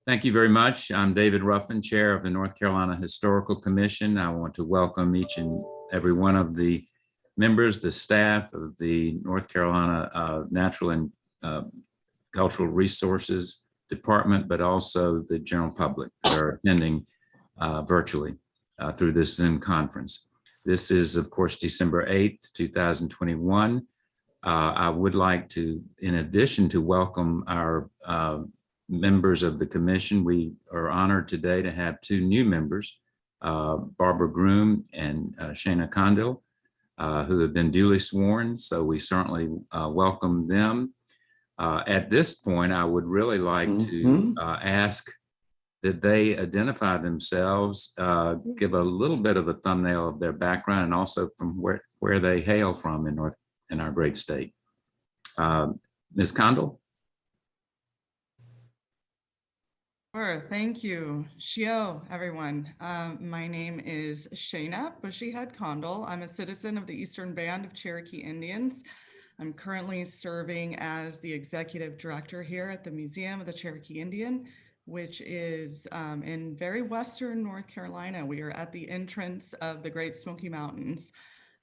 Thank you very much. I'm David Ruffin, Chair of the North Carolina Historical Commission. I want to welcome each and every one of the members, the staff of the North Carolina Natural and Cultural Resources Department, but also the general public that are attending virtually through this Zoom conference. This is, of course, December 8th, 2021. I would like to, in addition to welcome our members of the commission, we are honored today to have two new members, Barbara Groom and Shayna Condo, who have been duly sworn. So we certainly welcome them. At this point, I would really like to ask that they identify themselves, give a little bit of a thumbnail of their background, and also from where they hail from in our great state. Ms. Condell? Sure, thank you. Shio, everyone. My name is Shayna Bushyhead Condell. I'm a citizen of the Eastern Band of Cherokee Indians. I'm currently serving as the executive director here at the Museum of the Cherokee Indian, which is in very western North Carolina. We are at the entrance of the Great Smoky Mountains.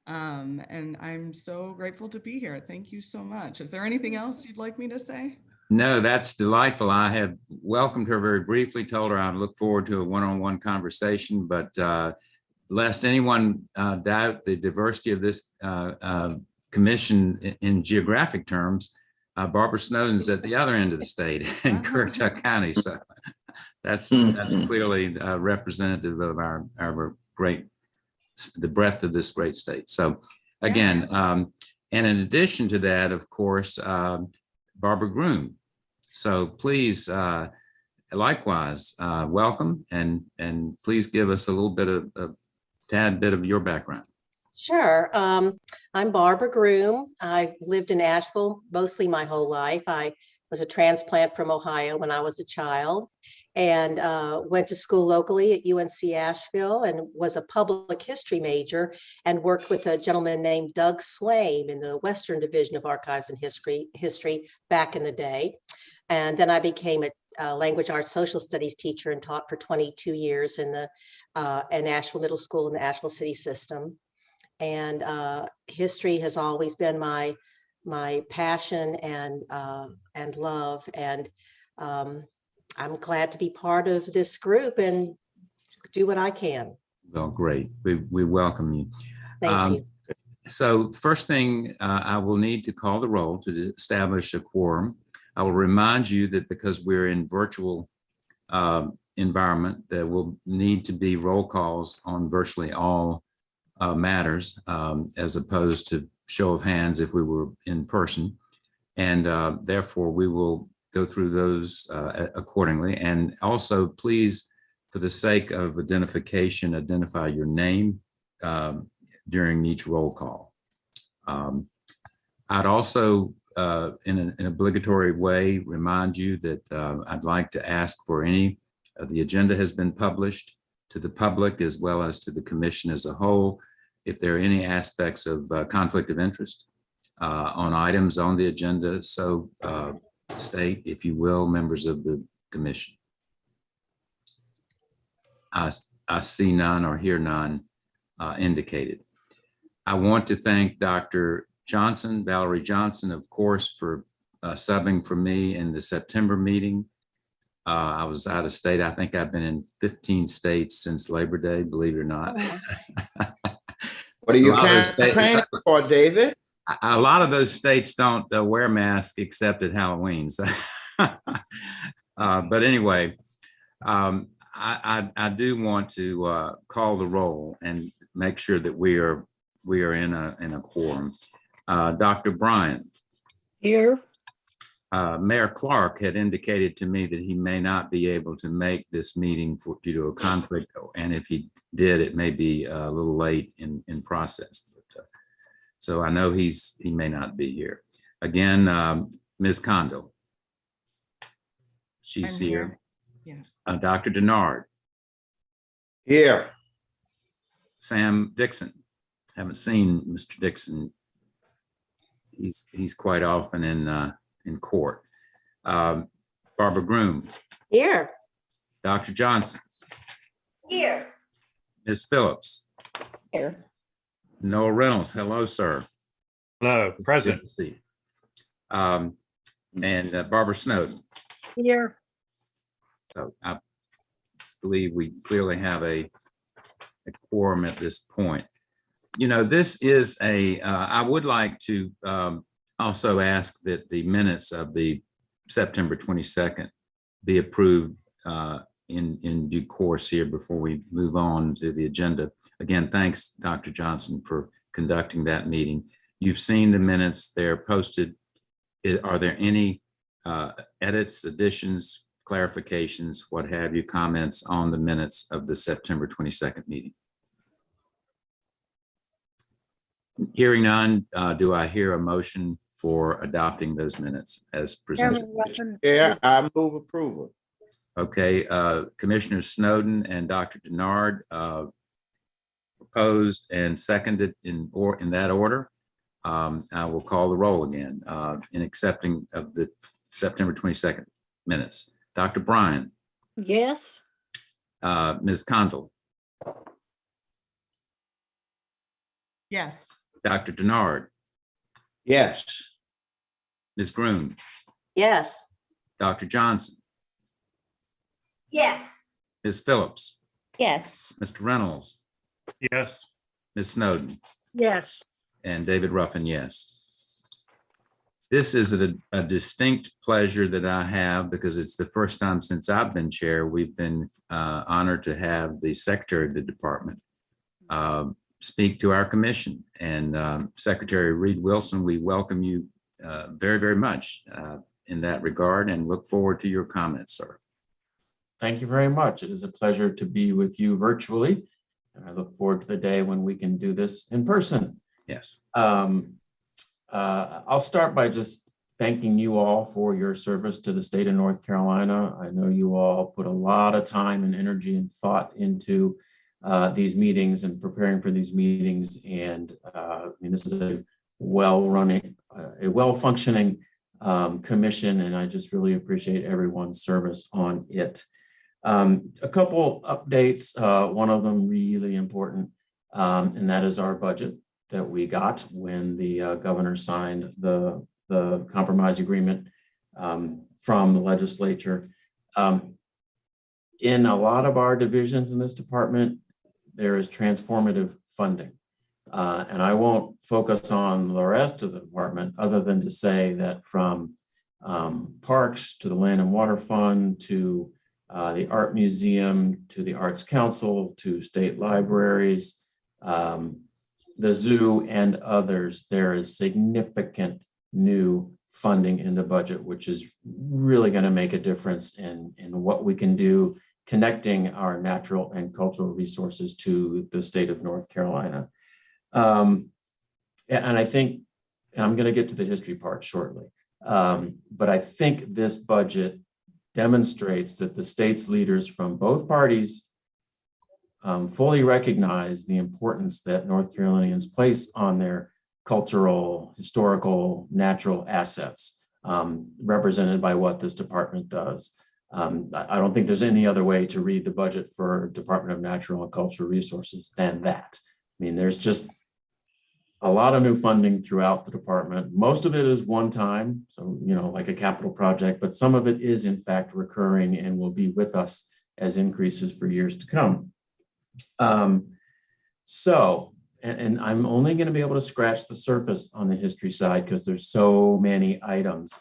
And I'm so grateful to be here. Thank you so much. Is there anything else you'd like me to say? No, that's delightful. I have welcomed her very briefly, told her I look forward to a one-on-one conversation, but lest anyone doubt the diversity of this commission in geographic terms, Barbara Snowden's at the other end of the state in Currituck County. So that's clearly representative of our the breadth of this great state. So again, and in addition to that, of course, Barbara Groom. So please, likewise, welcome and please give us a little bit of a tad bit of your background. Sure. I'm Barbara Groom. I've lived in Asheville mostly my whole life. I was a transplant from Ohio when I was a child, and went to school locally at UNC Asheville and was a public history major and worked with a gentleman named Doug Swaim in the Western Division of Archives and History back in the day. And then I became a language arts social studies teacher and taught for 22 years in the in Asheville Middle School in the Asheville City System. And history has always been my passion and love, and I'm glad to be part of this group and do what I can. Well, great. We welcome you. Thank you. So first thing, I will need to call the roll to establish a quorum. I will remind you that because we're in virtual environment, there will need to be roll calls on virtually all matters, as opposed to show of hands if we were in person. And therefore, we will go through those accordingly. And also, please, for the sake of identification, identify your name during each roll call. I'd also, in an obligatory way, remind you that I'd like to ask for any, the agenda has been published to the public as well as to the commission as a whole. If there are any aspects of conflict of interest on items on the agenda, so state, if you will, members of the commission. I see none or hear none indicated. I want to thank Dr. Johnson, Valerie Johnson, of course, for subbing for me in the September meeting. I was out of state. I think I've been in 15 states since Labor Day, believe it or not. What are you campaigning for, David? A lot of those states don't wear masks except at Halloween. So but anyway, I do want to call the roll and make sure that we are in a quorum. Dr. Bryan. Here. Mayor Clark had indicated to me that he may not be able to make this meeting due to a conflict, and if he did, it may be a little late in process. But, so I know he may not be here. Again, Ms. Condo. She's here. Yeah. Dr. Denard. Here. Sam Dixon. Haven't seen Mr. Dixon. He's quite often in court. Barbara Groom. Here. Dr. Johnson, Here. Ms. Phillips, Here. Noah Reynolds. Hello, sir. Hello, present. Good to see you. And Barbara Snowden. Here. So I believe we clearly have a quorum at this point. You know, this is I would like to also ask that the minutes of the September 22nd be approved in due course here before we move on to the agenda. Again, thanks, Dr. Johnson, for conducting that meeting. You've seen the minutes, they're posted. Are there any edits, additions, clarifications, what have you, comments on the minutes of the September 22nd meeting? Hearing none, do I hear a motion for adopting those minutes as presented? Yeah, I move approval. Okay, Commissioners Snowden and Dr. Denard proposed and seconded in that order. I will call the roll again in accepting of the September 22nd minutes. Dr. Bryan, Yes. Ms. Condell, Yes. Dr. Denard, Yes. Ms. Groom, Yes. Dr. Johnson, Yes. Ms. Phillips, Yes. Mr. Reynolds, Yes. Ms. Snowden, Yes. and David Ruffin, yes. This is a distinct pleasure that I have because it's the first time since I've been chair, we've been honored to have the Secretary of the Department speak to our commission. And Secretary Reed Wilson, we welcome you very, very much in that regard and look forward to your comments, sir. Thank you very much. It is a pleasure to be with you virtually. And I look forward to the day when we can do this in person. Yes. I'll start by just thanking you all for your service to the state of North Carolina. I know you all put a lot of time and energy and thought into these meetings and preparing for these meetings. And I mean, this is a well-running, a well-functioning commission, and I just really appreciate everyone's service on it. A couple updates, one of them really important, and that is our budget that we got when the governor signed the compromise agreement from the legislature. In a lot of our divisions in this department, there is transformative funding. And I won't focus on the rest of the department other than to say that from parks to the Land and Water Fund to the Art Museum to the Arts Council to state libraries, the zoo and others, there is significant new funding in the budget, which is really going to make a difference in what we can do connecting our natural and cultural resources to the state of North Carolina. And I think, and I'm going to get to the history part shortly, but I think this budget demonstrates that the state's leaders from both parties fully recognize the importance that North Carolinians place on their cultural, historical, natural assets, represented by what this department does. I don't think there's any other way to read the budget for Department of Natural and Cultural Resources than that. I mean, there's just a lot of new funding throughout the department. Most of it is one time, so, you know, like a capital project, but some of it is in fact recurring and will be with us as increases for years to come. And I'm only going to be able to scratch the surface on the history side because there's so many items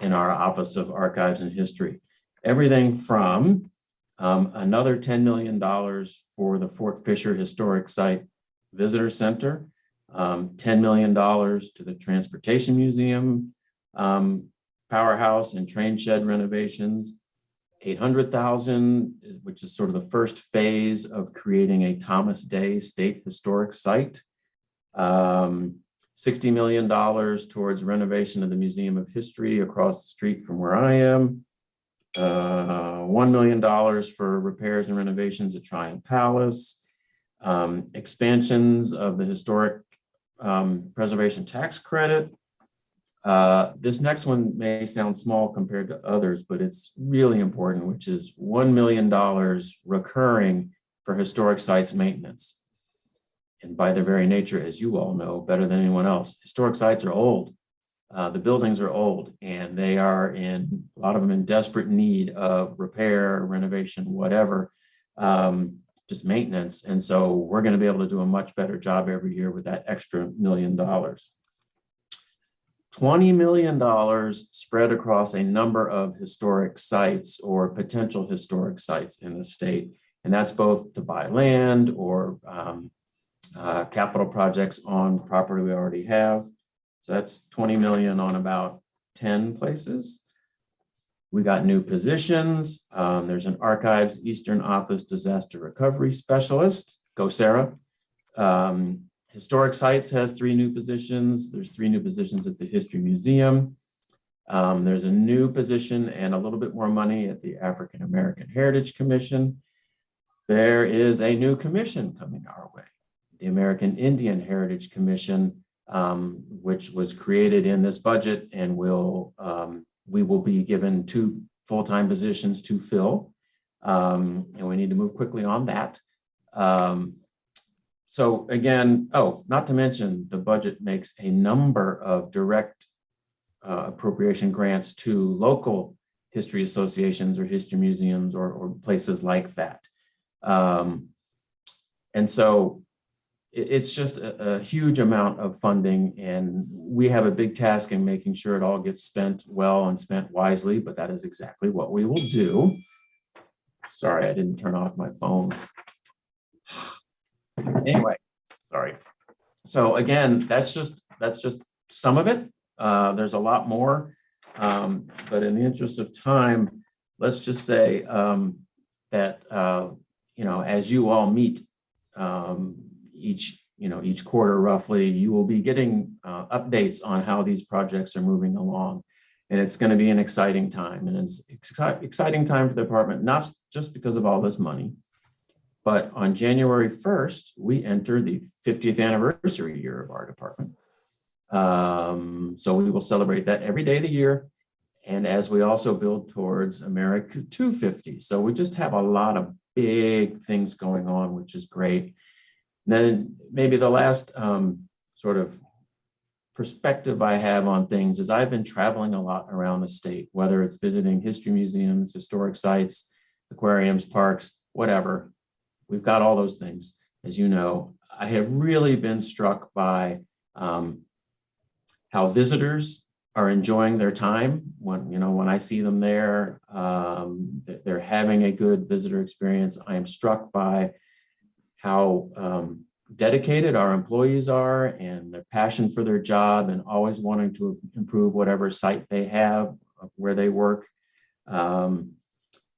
in our Office of Archives and History. Everything from another $10 million for the Fort Fisher Historic Site Visitor Center, $10 million to the Transportation Museum, powerhouse and train shed renovations, $800,000, which is sort of the first phase of creating a Thomas Day State Historic Site, $60 million towards renovation of the Museum of History across the street from where I am, $1 million for repairs and renovations at Tryon Palace, expansions of the historic preservation tax credit, This next one may sound small compared to others, but it's really important, which is $1 million recurring for historic sites maintenance. And by their very nature, as you all know better than anyone else, historic sites are old. The buildings are old, and they are a lot of them in desperate need of repair, renovation, whatever, just maintenance. And so we're going to be able to do a much better job every year with that extra $1 million. $20 million spread across a number of historic sites or potential historic sites in the state. And that's both to buy land or capital projects on property we already have. So that's 20 million on about 10 places. We got new positions. There's an Archives Eastern Office Disaster Recovery Specialist. Go, Sarah. Historic Sites has 3 new positions. There's 3 new positions at the History Museum. There's a new position and a little bit more money at the African American Heritage Commission. There is a new commission coming our way, the American Indian Heritage Commission, which was created in this budget, and we will be given 2 full-time positions to fill, and we need to move quickly on that. So again, not to mention the budget makes a number of direct appropriation grants to local history associations or history museums or places like that. And so it's just a huge amount of funding, and we have a big task in making sure it all gets spent well and spent wisely, but that is exactly what we will do. Sorry, I didn't turn off my phone. Anyway, sorry. So again, that's just some of it. There's a lot more, but in the interest of time, let's just say that as you all meet each quarter roughly, you will be getting updates on how these projects are moving along. And it's going to be an exciting time. And it's exciting time for the department, not just because of all this money, but on January 1st, we enter the 50th anniversary year of our department. So we will celebrate that every day of the year. And as we also build towards America 250. So we just have a lot of big things going on, which is great. And then maybe the last sort of perspective I have on things is I've been traveling a lot around the state, whether it's visiting history museums, historic sites, aquariums, parks, whatever. We've got all those things, as you know. I have really been struck by how visitors are enjoying their time. When I see them there, they're having a good visitor experience. I am struck by how dedicated our employees are and their passion for their job and always wanting to improve whatever site they have where they work.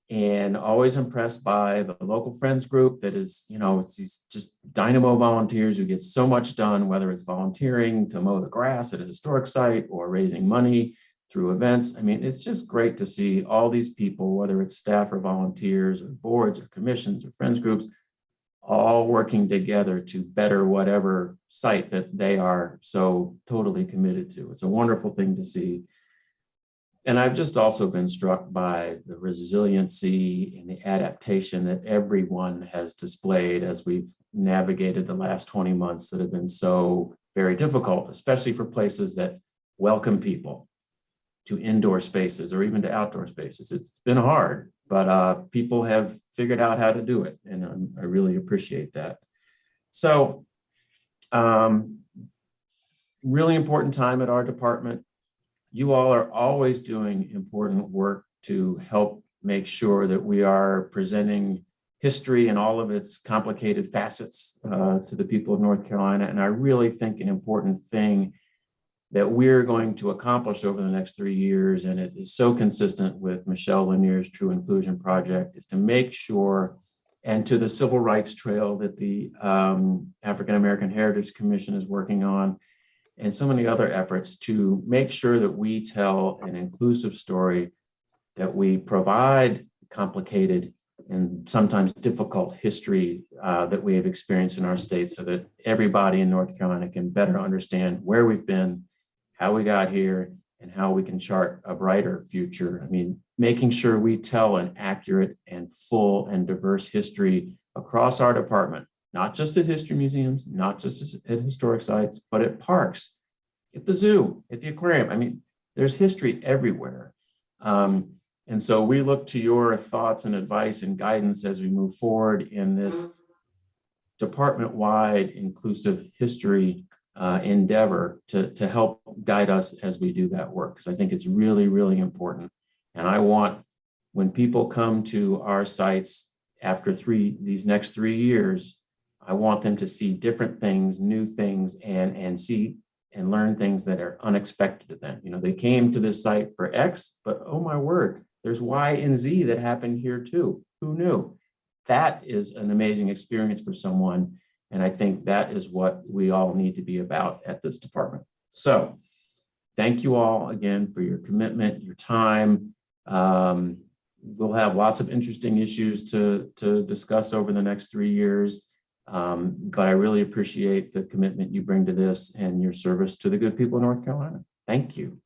And always impressed by the local friends group that is, it's these just dynamo volunteers who get so much done, whether it's volunteering to mow the grass at a historic site or raising money through events. I mean, it's just great to see all these people, whether it's staff or volunteers or boards or commissions or friends groups, all working together to better whatever site that they are so totally committed to. It's a wonderful thing to see. And I've just also been struck by the resiliency and the adaptation that everyone has displayed as we've navigated the last 20 months that have been so very difficult, especially for places that welcome people to indoor spaces or even to outdoor spaces. It's been hard, but people have figured out how to do it, and I really appreciate that. So, really important time at our department. You all are always doing important work to help make sure that we are presenting history and all of its complicated facets to the people of North Carolina. And I really think an important thing that we're going to accomplish over the next 3 years, and it is so consistent with Michelle Lanier's True Inclusion Project, is to make sure, and to the Civil Rights Trail that the African American Heritage Commission is working on, and so many other efforts to make sure that we tell an inclusive story, that we provide complicated and sometimes difficult history that we have experienced in our state so that everybody in North Carolina can better understand where we've been how we got here, and how we can chart a brighter future. I mean, making sure we tell an accurate and full and diverse history across our department, not just at history museums, not just at historic sites, but at parks, at the zoo, at the aquarium. I mean, there's history everywhere. And so we look to your thoughts and advice and guidance as we move forward in this department-wide inclusive history endeavor to help guide us as we do that work, because I think it's really, really important. And I want, when people come to our sites after these next 3 years, I want them to see different things, new things, and see and learn things that are unexpected to them. You know, they came to this site for X, but oh my word, there's Y and Z that happened here too. Who knew? That is an amazing experience for someone. And I think that is what we all need to be about at this department. So thank you all again for your commitment, your time. We'll have lots of interesting issues to discuss over the next 3 years. But I really appreciate the commitment you bring to this and your service to the good people of North Carolina. Thank you.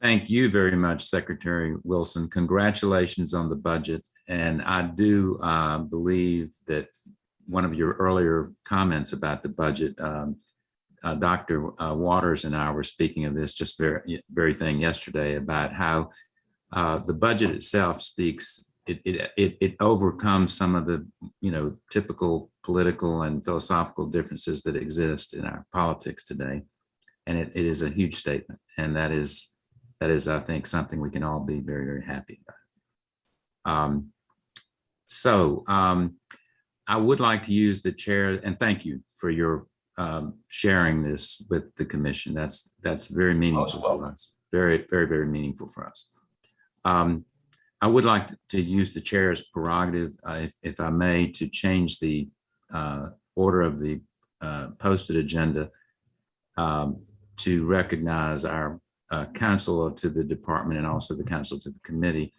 Thank you very much, Secretary Wilson. Congratulations on the budget. And I do believe that one of your earlier comments about the budget, Dr. Waters and I were speaking of this just very thing yesterday about how the budget itself speaks, it overcomes some of the, typical political and philosophical differences that exist in our politics today. And it is a huge statement. And that is, I think, something we can all be very, very happy about. I would like to use the chair, and thank you for your sharing this with the commission. That's very meaningful for us. Very, very, very meaningful for us. I would like to use the chair's prerogative, if I may, to change the order of the posted agenda to recognize our counsel to the department and also the counsel to the committee,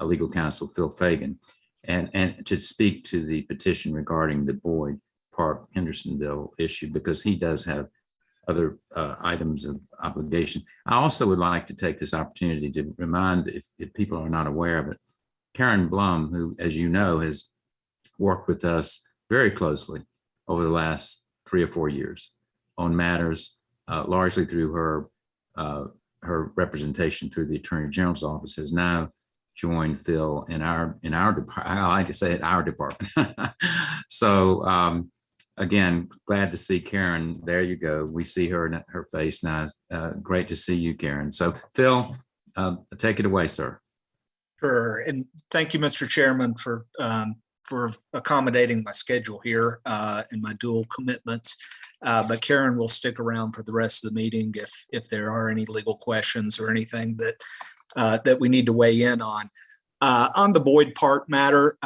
legal counsel Phil Fagan, and to speak to the petition regarding the Boyd Park Hendersonville issue, because he does have other items of obligation. I also would like to take this opportunity to remind, if people are not aware of it, Karen Blum, who, as you know, has worked with us very closely over the last 3 or 4 years on matters, largely through her representation through the Attorney General's office, has now joined Phil in our department. I like to say it, our department. So again, glad to see Karen. There you go. We see her face now. Great to see you, Karen. So Phil, take it away, sir. Sure, and thank you, Mr. Chairman, for accommodating my schedule here and my dual commitments. But Karen will stick around for the rest of the meeting if there are any legal questions or anything that we need to weigh in on. On the Boyd Park matter,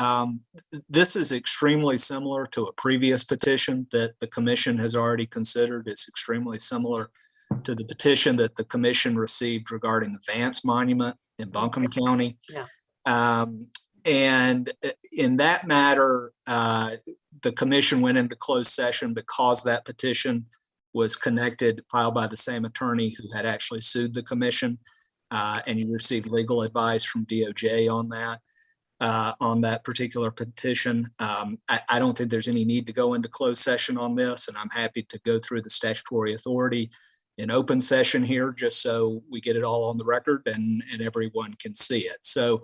this is extremely similar to a previous petition that the commission has already considered. It's extremely similar to the petition that the commission received regarding the Vance Monument in Buncombe County. Yeah. And in that matter, the commission went into closed session because that petition was filed by the same attorney who had actually sued the commission. And you received legal advice from DOJ on that particular petition. I don't think there's any need to go into closed session on this, and I'm happy to go through the statutory authority in open session here, just so we get it all on the record and everyone can see it. So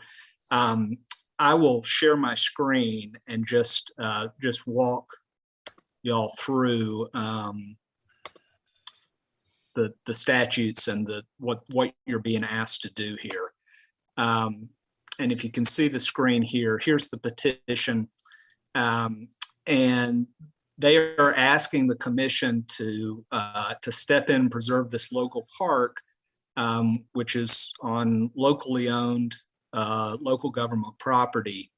I will share my screen and just walk y'all through the statutes and what you're being asked to do here. And if you can see the screen here, here's the petition. And they are asking the commission to step in and preserve this local park, which is on locally owned local government property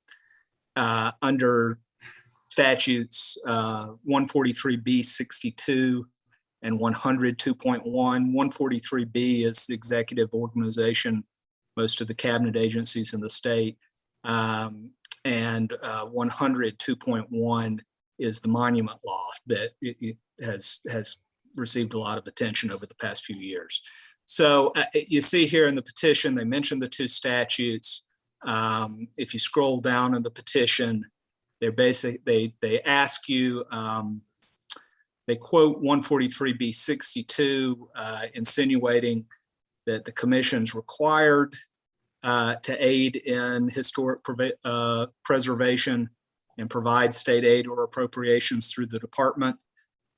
under statutes 143B 62 and 100 2.1. 143B is the executive organization, most of the cabinet agencies in the state, and 100 2.1 is the monument law that it has received a lot of attention over the past few years. So you see here in the petition, they mentioned the two statutes. If you scroll down in the petition, they ask you, they quote 143B62, insinuating that the commission's required to aid in historic preservation and provide state aid or appropriations through the department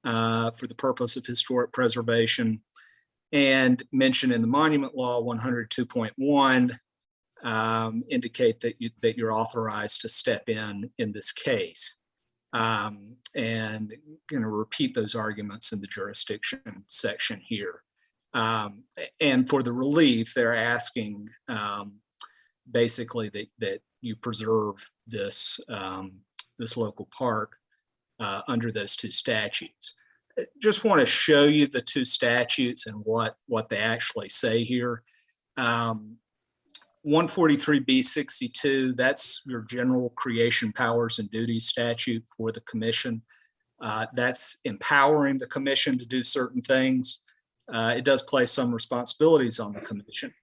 for the purpose of historic preservation, and mention in the monument law 102.1 indicate that you're authorized to step in this case. And going to repeat those arguments in the jurisdiction section here. And for the relief, they're asking basically that you preserve this this local park under those two statutes. Just want to show you the two statutes and what they actually say here. 143B62, that's your general creation powers and duties statute for the commission. That's empowering the commission to do certain things. It does place some responsibilities on the commission.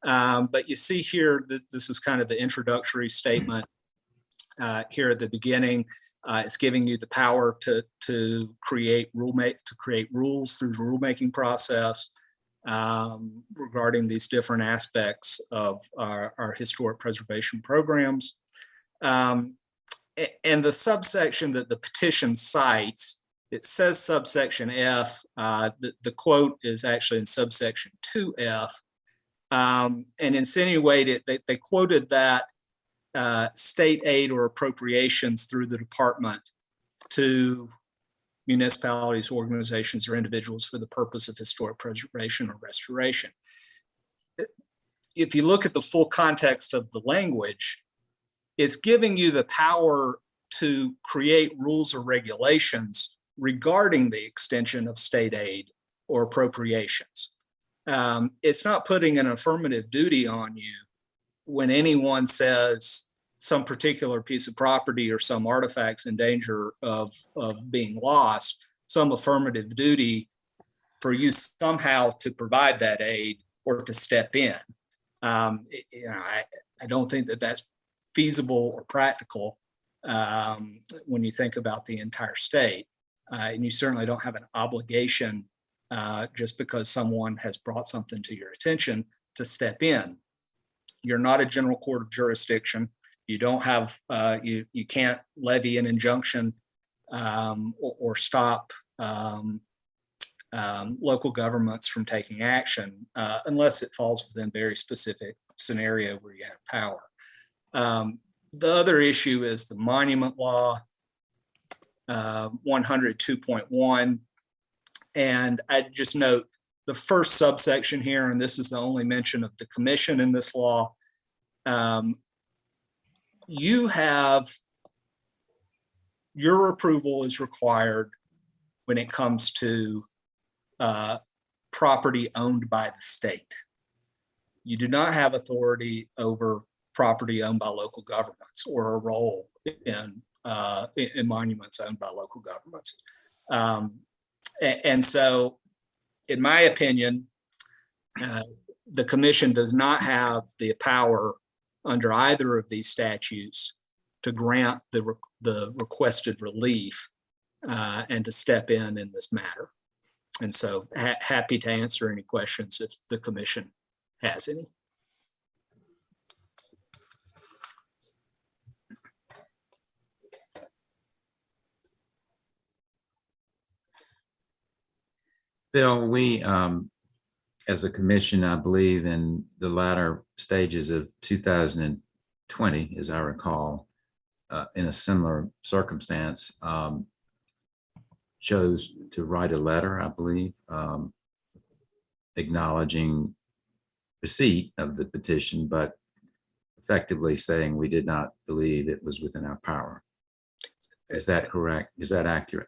But you see here, this is kind of the introductory statement here at the beginning. It's giving you the power to create rules through the rulemaking process regarding these different aspects of our historic preservation programs. And the subsection that the petition cites, it says subsection F. The quote is actually in subsection 2F, and insinuated they quoted that state aid or appropriations through the department to municipalities, organizations, or individuals for the purpose of historic preservation or restoration. If you look at the full context of the language, it's giving you the power to create rules or regulations regarding the extension of state aid or appropriations. It's not putting an affirmative duty on you when anyone says some particular piece of property or some artifacts in danger of being lost, some affirmative duty for you somehow to provide that aid or to step in. I don't think that that's feasible or practical when you think about the entire state. And you certainly don't have an obligation just because someone has brought something to your attention to step in. You're not a general court of jurisdiction. You don't have, you can't levy an injunction or stop local governments from taking action unless it falls within very specific scenario where you have power. The other issue is the monument law, 102.1. And I just note the first subsection here, and this is the only mention of the commission in this law. You have, your approval is required when it comes to property owned by the state. You do not have authority over property owned by local governments or a role in monuments owned by local governments. And so, in my opinion, the commission does not have the power under either of these statutes to grant the requested relief and to step in this matter. And so happy to answer any questions if the commission has any. Bill, we, as a commission, I believe in the latter stages of 2020, as I recall, in a similar circumstance, chose to write a letter, I believe, acknowledging receipt of the petition, but effectively saying we did not believe it was within our power. Is that correct? Is that accurate?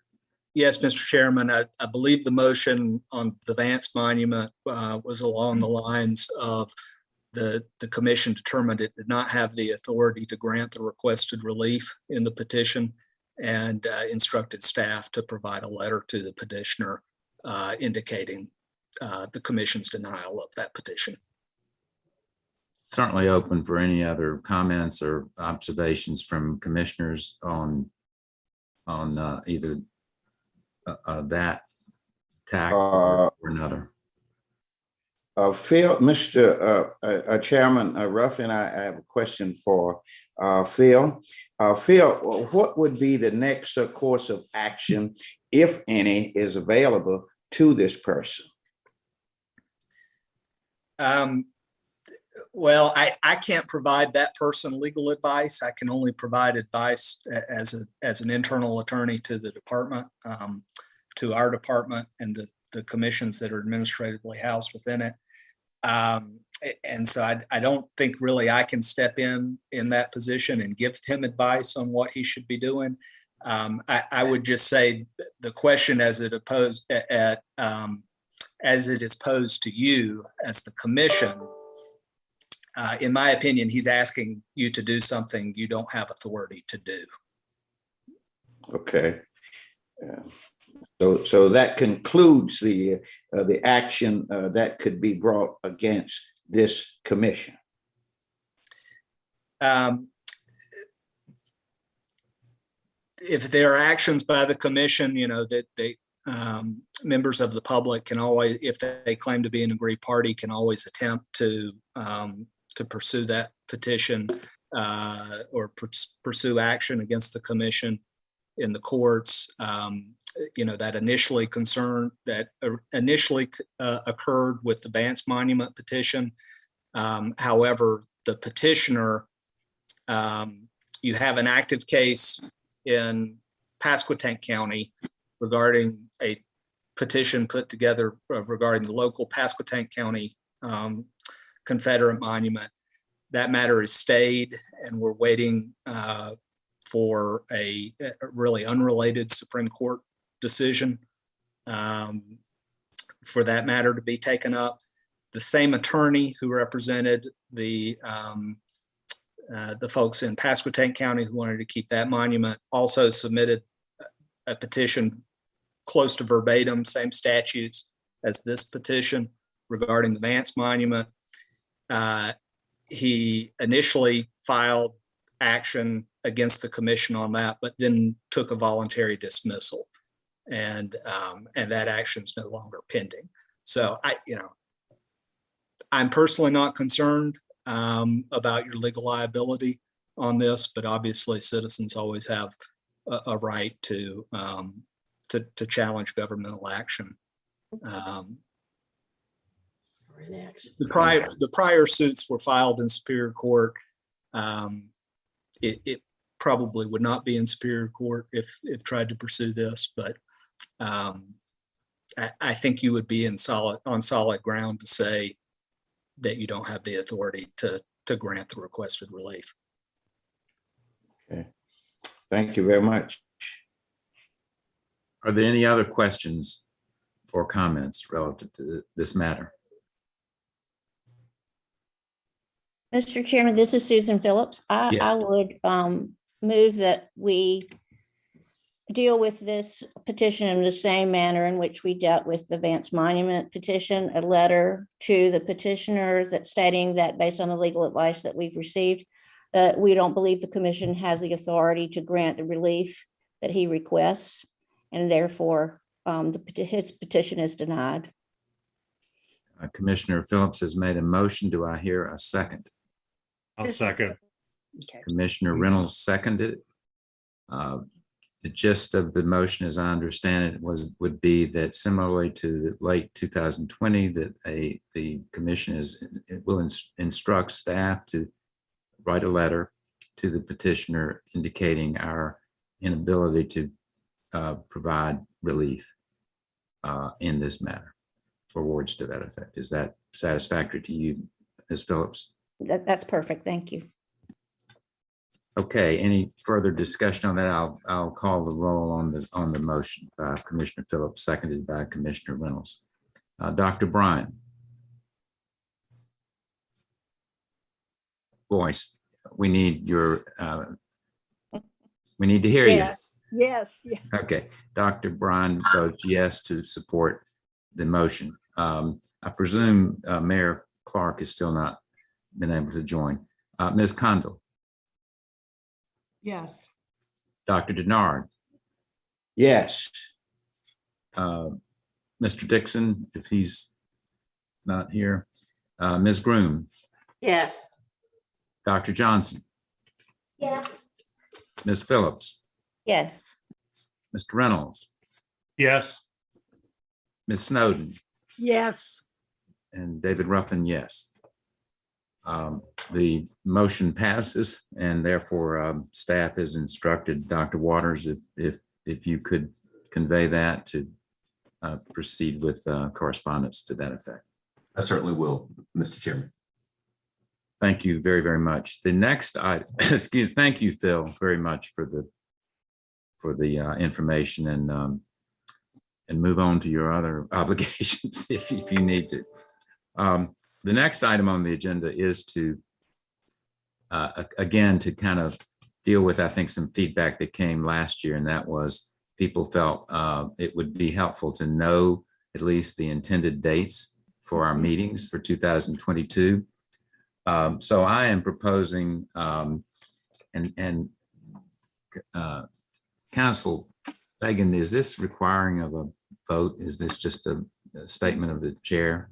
Yes, Mr. Chairman, I believe the motion on the Vance Monument was along the lines of the commission determined it did not have the authority to grant the requested relief in the petition and instructed staff to provide a letter to the petitioner indicating the commission's denial of that petition. Certainly open for any other comments or observations from commissioners on either that tack or another. Phil, Mr. Chairman Ruffin, I have a question for Phil. Phil, what would be the next course of action, if any, is available to this person? Well, I can't provide that person legal advice. I can only provide advice as an internal attorney to the department, to our department and the commissions that are administratively housed within it. And so I don't think really I can step in that position and give him advice on what he should be doing. I would just say the question as it is posed to you as the commission, in my opinion, he's asking you to do something you don't have authority to do. Okay. So that concludes the action that could be brought against this commission. If there are actions by the commission, that they members of the public can always, if they claim to be an aggrieved party, can always attempt to pursue that petition or pursue action against the commission in the courts. That initially occurred with the Vance Monument petition. However, the petitioner, you have an active case in Pasquotank County regarding a petition put together regarding the local Pasquotank County Confederate monument. That matter is stayed, and we're waiting for a really unrelated Supreme Court decision for that matter to be taken up. The same attorney who represented the folks in Pasquotank County who wanted to keep that monument also submitted a petition close to verbatim, same statutes as this petition regarding the Vance Monument. He initially filed action against the commission on that, but then took a voluntary dismissal, and that action is no longer pending. So I'm personally not concerned about your legal liability on this, but obviously citizens always have a right to challenge governmental action. The prior suits were filed in Superior Court. It probably would not be in Superior Court if tried to pursue this, but I think you would be on solid ground to say that you don't have the authority to grant the requested relief. Okay, thank you very much. Are there any other questions or comments relative to this matter? Mr. Chairman, this is Susan Phillips. Yes. I would move that we deal with this petition in the same manner in which we dealt with the Vance Monument petition, a letter to the petitioner that stating that based on the legal advice that we've received, that we don't believe the commission has the authority to grant the relief that he requests, and therefore his petition is denied. Commissioner Phillips has made a motion. Do I hear a second? I'll second. Okay. Commissioner Reynolds seconded it. The gist of the motion, as I understand it, would be that similarly to the late 2020, that the commission will instruct staff to write a letter to the petitioner indicating our inability to provide relief in this matter, or words to that effect. Is that satisfactory to you, Ms. Phillips? That's perfect. Thank you. Okay, any further discussion on that? I'll call the roll on the motion by Commissioner Phillips, seconded by Commissioner Reynolds. Dr. Bryan. Voice, we need your, we need to hear you. Yes. Okay, Dr. Bryan votes yes to support the motion. I presume Mayor Clark has still not been able to join. Ms. Condo, Yes. Dr. Denard, Yes. Mr. Dixon, if he's not here, Ms. Groom, Yes. Dr. Johnson, Yes. Ms. Phillips, Yes. Mr. Reynolds, Yes. Ms. Snowden, Yes. and David Ruffin, yes. The motion passes, and therefore staff has instructed Dr. Waters if you could convey that to proceed with correspondence to that effect. I certainly will, Mr. Chairman. Thank you very, very much. The next item, thank you, Phil, very much for the information, and move on to your other obligations if you need to. The next item on the agenda is to, again, to kind of deal with, I think, some feedback that came last year, and that was people felt it would be helpful to know at least the intended dates for our meetings for 2022. So I am proposing, and Council Fagan, is this requiring of a vote? Is this just a statement of the chair?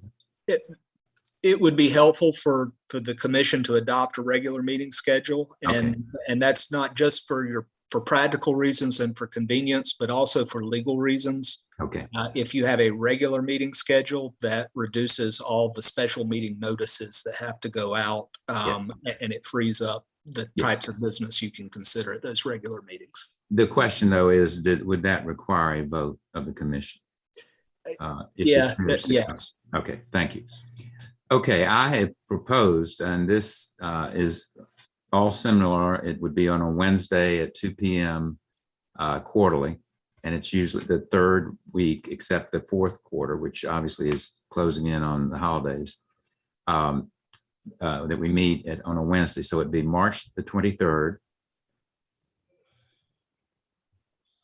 It would be helpful for the commission to adopt a regular meeting schedule. And that's not just for practical reasons and for convenience, but also for legal reasons. Okay. If you have a regular meeting schedule, that reduces all the special meeting notices that have to go out, and it frees up the types of business you can consider at those regular meetings. The question, though, is would that require a vote of the commission? Yes. Okay, thank you. Okay, I have proposed, and this is all similar. It would be on a Wednesday at 2 p.m. Quarterly, and it's usually the third week except the fourth quarter, which obviously is closing in on the holidays, that we meet on a Wednesday. So it'd be March the 23rd,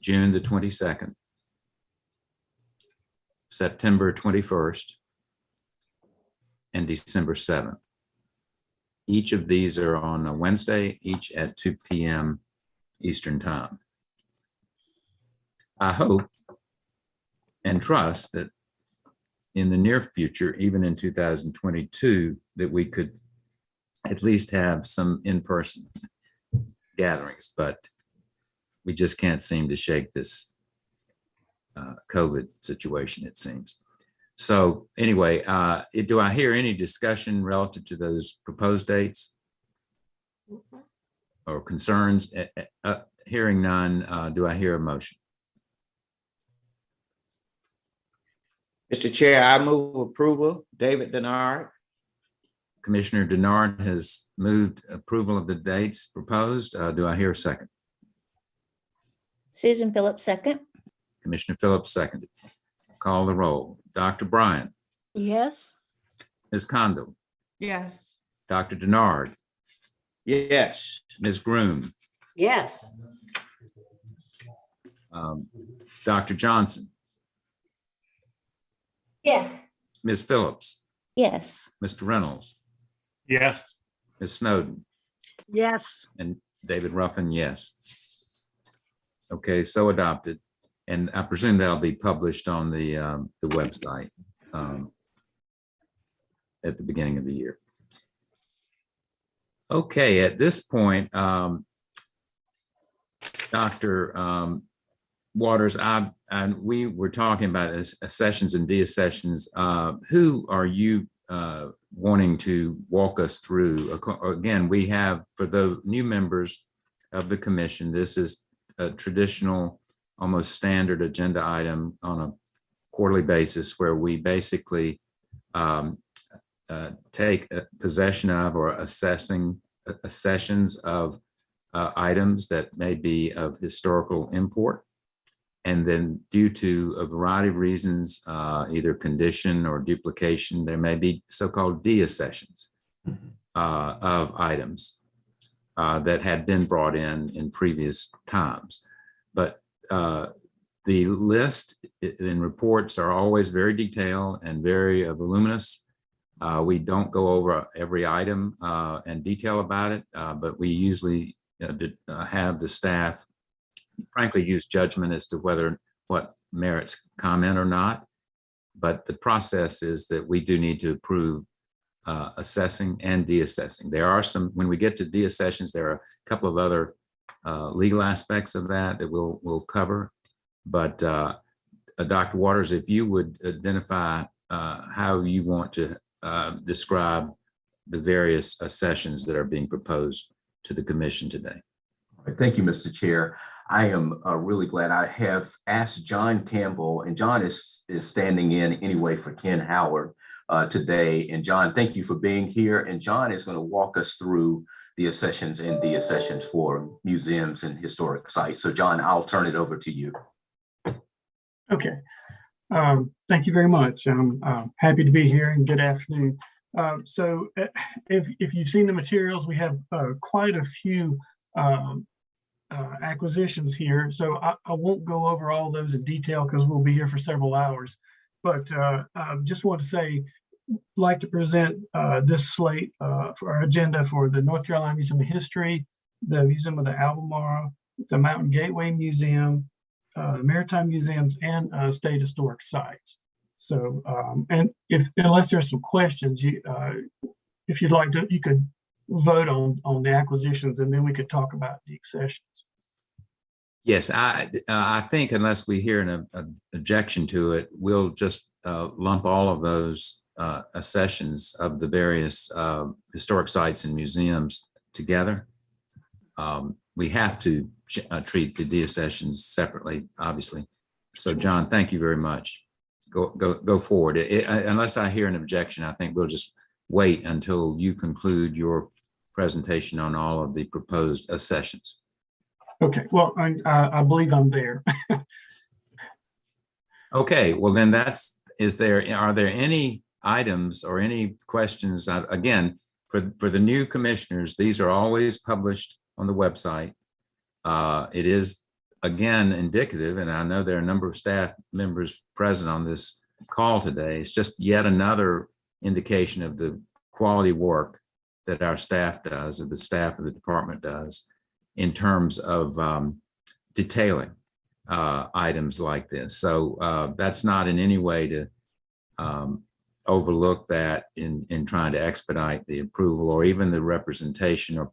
June the 22nd, September 21st, and December 7th. Each of these are on a Wednesday, each at 2 p.m. Eastern Time. I hope and trust that in the near future, even in 2022, that we could at least have some in-person gatherings, but we just can't seem to shake this COVID situation, it seems. So anyway, do I hear any discussion relative to those proposed dates or concerns? Hearing none, do I hear a motion? Mr. Chair, I move approval. David Denard. Commissioner Denard has moved approval of the dates proposed. Do I hear a second? Susan Phillips, second. Commissioner Phillips seconded. Call the roll. Dr. Bryant, Yes. Ms. Condo, Yes. Dr. Denard, Yes. Ms. Groom, Yes. Dr. Johnson, Yes. Ms. Phillips, Yes. Mr. Reynolds, Yes. Ms. Snowden, Yes. and David Ruffin, yes. Okay, so adopted. And I presume that'll be published on the website at the beginning of the year. Okay, at this point, Dr. Waters, we were talking about accessions and deaccessions. Who are you wanting to walk us through? Again, we have, for the new members of the commission, this is a traditional, almost standard agenda item on a quarterly basis where we basically take possession of or accessions of items that may be of historical import. And then due to a variety of reasons, either condition or duplication, there may be so-called deaccessions of items that had been brought in previous times. But The list in reports are always very detailed and very voluminous. We don't go over every item and detail about it, but we usually have the staff, frankly, use judgment as to whether what merits comment or not. But the process is that we do need to approve assessing and deassessing. There are some, when we get to deaccessions, there are a couple of other legal aspects of that we'll cover. But Dr. Waters, if you would identify how you want to describe the various accessions that are being proposed to the commission today. Thank you, Mr. Chair. I am really glad. I have asked John Campbell, and John is standing in anyway for Ken Howard today. And John, thank you for being here. And John is going to walk us through the accessions and deaccessions for museums and historic sites. So John, I'll turn it over to you. Okay. Thank you very much. I'm happy to be here, and good afternoon. So if you've seen the materials, we have quite a few acquisitions here. So I won't go over all those in detail because we'll be here for several hours. But just want to say, like to present this slate for our agenda for the North Carolina Museum of History, the Museum of the Albemarle, the Mountain Gateway Museum, Maritime Museums, and state historic sites. So, and unless there's some questions, if you'd like to, you could vote on the acquisitions, and then we could talk about the accessions. Yes, I think unless we hear an objection to it, we'll just lump all of those accessions of the various historic sites and museums together. We have to treat the deaccessions separately, obviously. So, John, thank you very much. Go forward. Unless I hear an objection, I think we'll just wait until you conclude your presentation on all of the proposed accessions. Okay. Well, I believe I'm there. Okay. Well, then are there any items or any questions? Again, for the new commissioners, these are always published on the website. It is, again, indicative, and I know there are a number of staff members present on this call today. It's just yet another indication of the quality work that our staff does, or the staff of the department does, in terms of detailing items like this. So that's not in any way to overlook that in trying to expedite the approval or even the representation or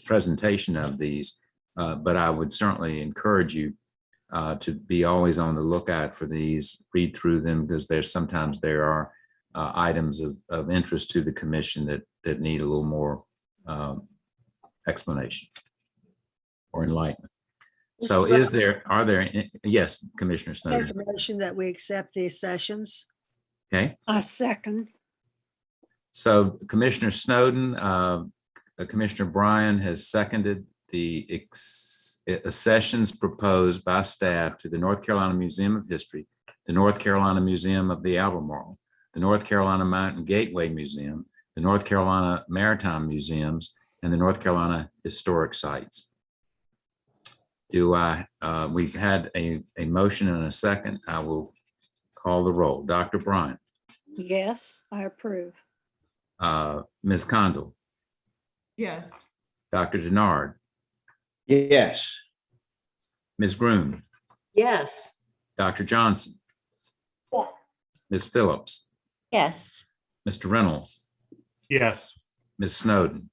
presentation of these. But I would certainly encourage you to be always on the lookout for these, read through them, because sometimes there are items of interest to the commission that need a little more explanation or enlightenment. So yes, Commissioner Snowden. Motion that we accept the accessions. Okay. I second. So Commissioner Snowden, Commissioner Bryan has seconded the accessions proposed by staff to the North Carolina Museum of History, the North Carolina Museum of the Albemarle, the North Carolina Mountain Gateway Museum, the North Carolina Maritime Museums, and the North Carolina Historic Sites. We've had a motion and a second. I will call the roll. Dr. Bryan. Yes, I approve. Ms. Condell. Yes. Dr. Denard. Yes. Ms. Groom. Yes. Dr. Johnson. Yes. Ms. Phillips. Yes. Mr. Reynolds. Yes. Ms. Snowden.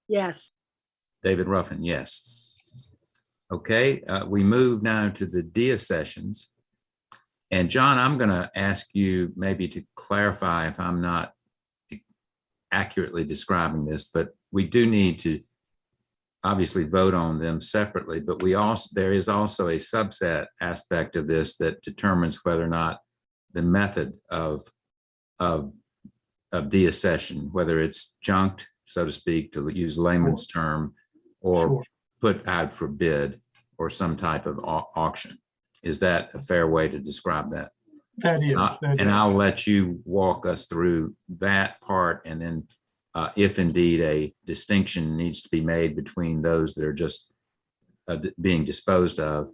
Yes. David Ruffin, yes. Okay, we move now to the deaccessions. And John, I'm going to ask you maybe to clarify if I'm not accurately describing this, but we do need to obviously vote on them separately, but there is also a subset aspect of this that determines whether or not the method of deaccession, whether it's junked, so to speak, to use layman's term, or put out for bid or some type of auction. Is that a fair way to describe that? That is. I'll let you walk us through that part, and then if indeed a distinction needs to be made between those that are just being disposed of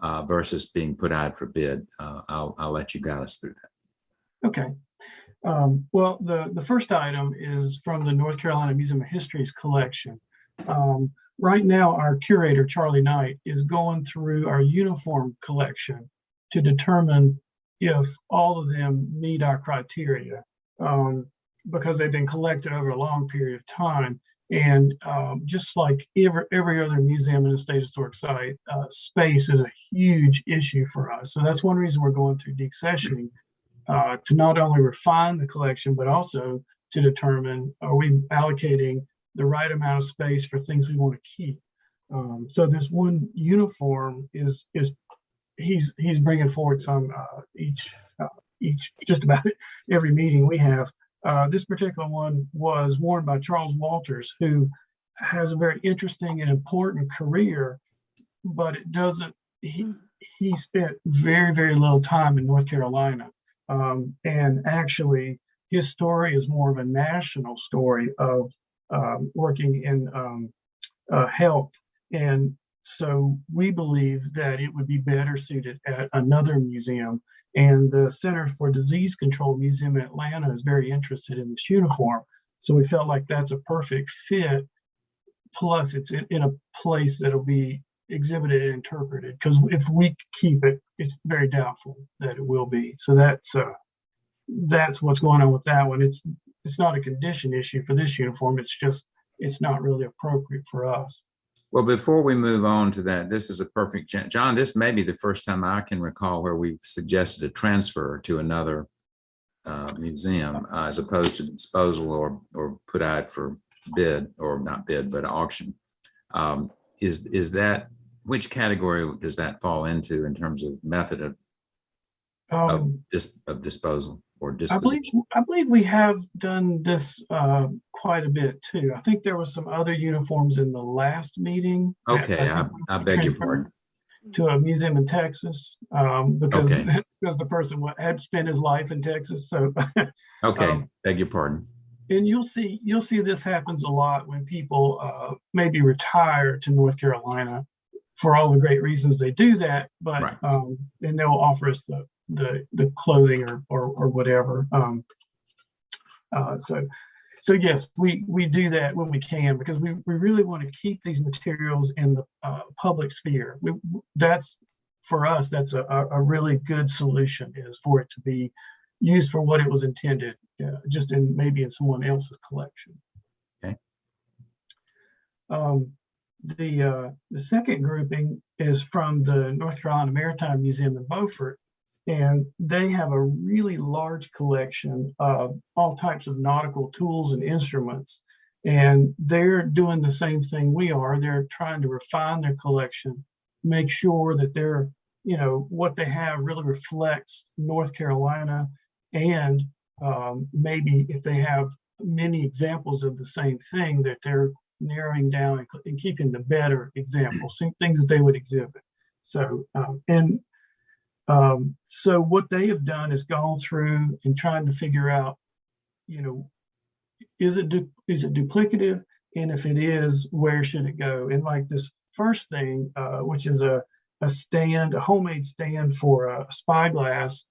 versus being put out for bid. I'll let you guide us through that. Okay. Well, the first item is from the North Carolina Museum of History's collection. Right now, our curator, Charlie Knight, is going through our uniform collection to determine if all of them meet our criteria, because they've been collected over a long period of time. And just like every other museum in the state historic site, space is a huge issue for us. So that's one reason we're going through deaccessioning, to not only refine the collection, but also to determine, are we allocating the right amount of space for things we want to keep. So this one uniform is he's bringing forward some each just about every meeting we have. This particular one was worn by Charles Waters, who has a very interesting and important career, but it doesn't. He spent very, very little time in North Carolina, and actually his story is more of a national story of working in health. And so we believe that it would be better suited at another museum. And the Center for Disease Control Museum in Atlanta is very interested in this uniform. So we felt like that's a perfect fit. Plus, it's in a place that'll be exhibited and interpreted. Because if we keep it, it's very doubtful that it will be. So that's what's going on with that one. It's not a condition issue for this uniform. It's just, it's not really appropriate for us. Well, before we move on to that, this is a perfect, John, this may be the first time I can recall where we've suggested a transfer to another museum as opposed to disposal or put out for bid, or not bid, but auction. Is that, which category does that fall into in terms of method of disposal or disposition? I believe we have done this quite a bit too. I think there was some other uniforms in the last meeting. Okay, I beg your pardon. To a museum in Texas, because the person had spent his life in Texas. So okay, beg your pardon. And you'll see this happens a lot when people maybe retire to North Carolina for all the great reasons they do that, but right. And they'll offer us the clothing or whatever. So yes, we do that when we can, because we really want to keep these materials in the public sphere. That's, for us, that's a really good solution, is for it to be used for what it was intended, just maybe in someone else's collection. Okay. The second grouping is from the North Carolina Maritime Museum in Beaufort, and they have a really large collection of all types of nautical tools and instruments. And they're doing the same thing we are. They're trying to refine their collection, make sure that they're, what they have really reflects North Carolina. And maybe if they have many examples of the same thing, that they're narrowing down and keeping the better examples, things that they would exhibit. So, so what they have done is gone through and trying to figure out, is it duplicative? And if it is, where should it go? And like this first thing, which is a homemade stand for a spyglass,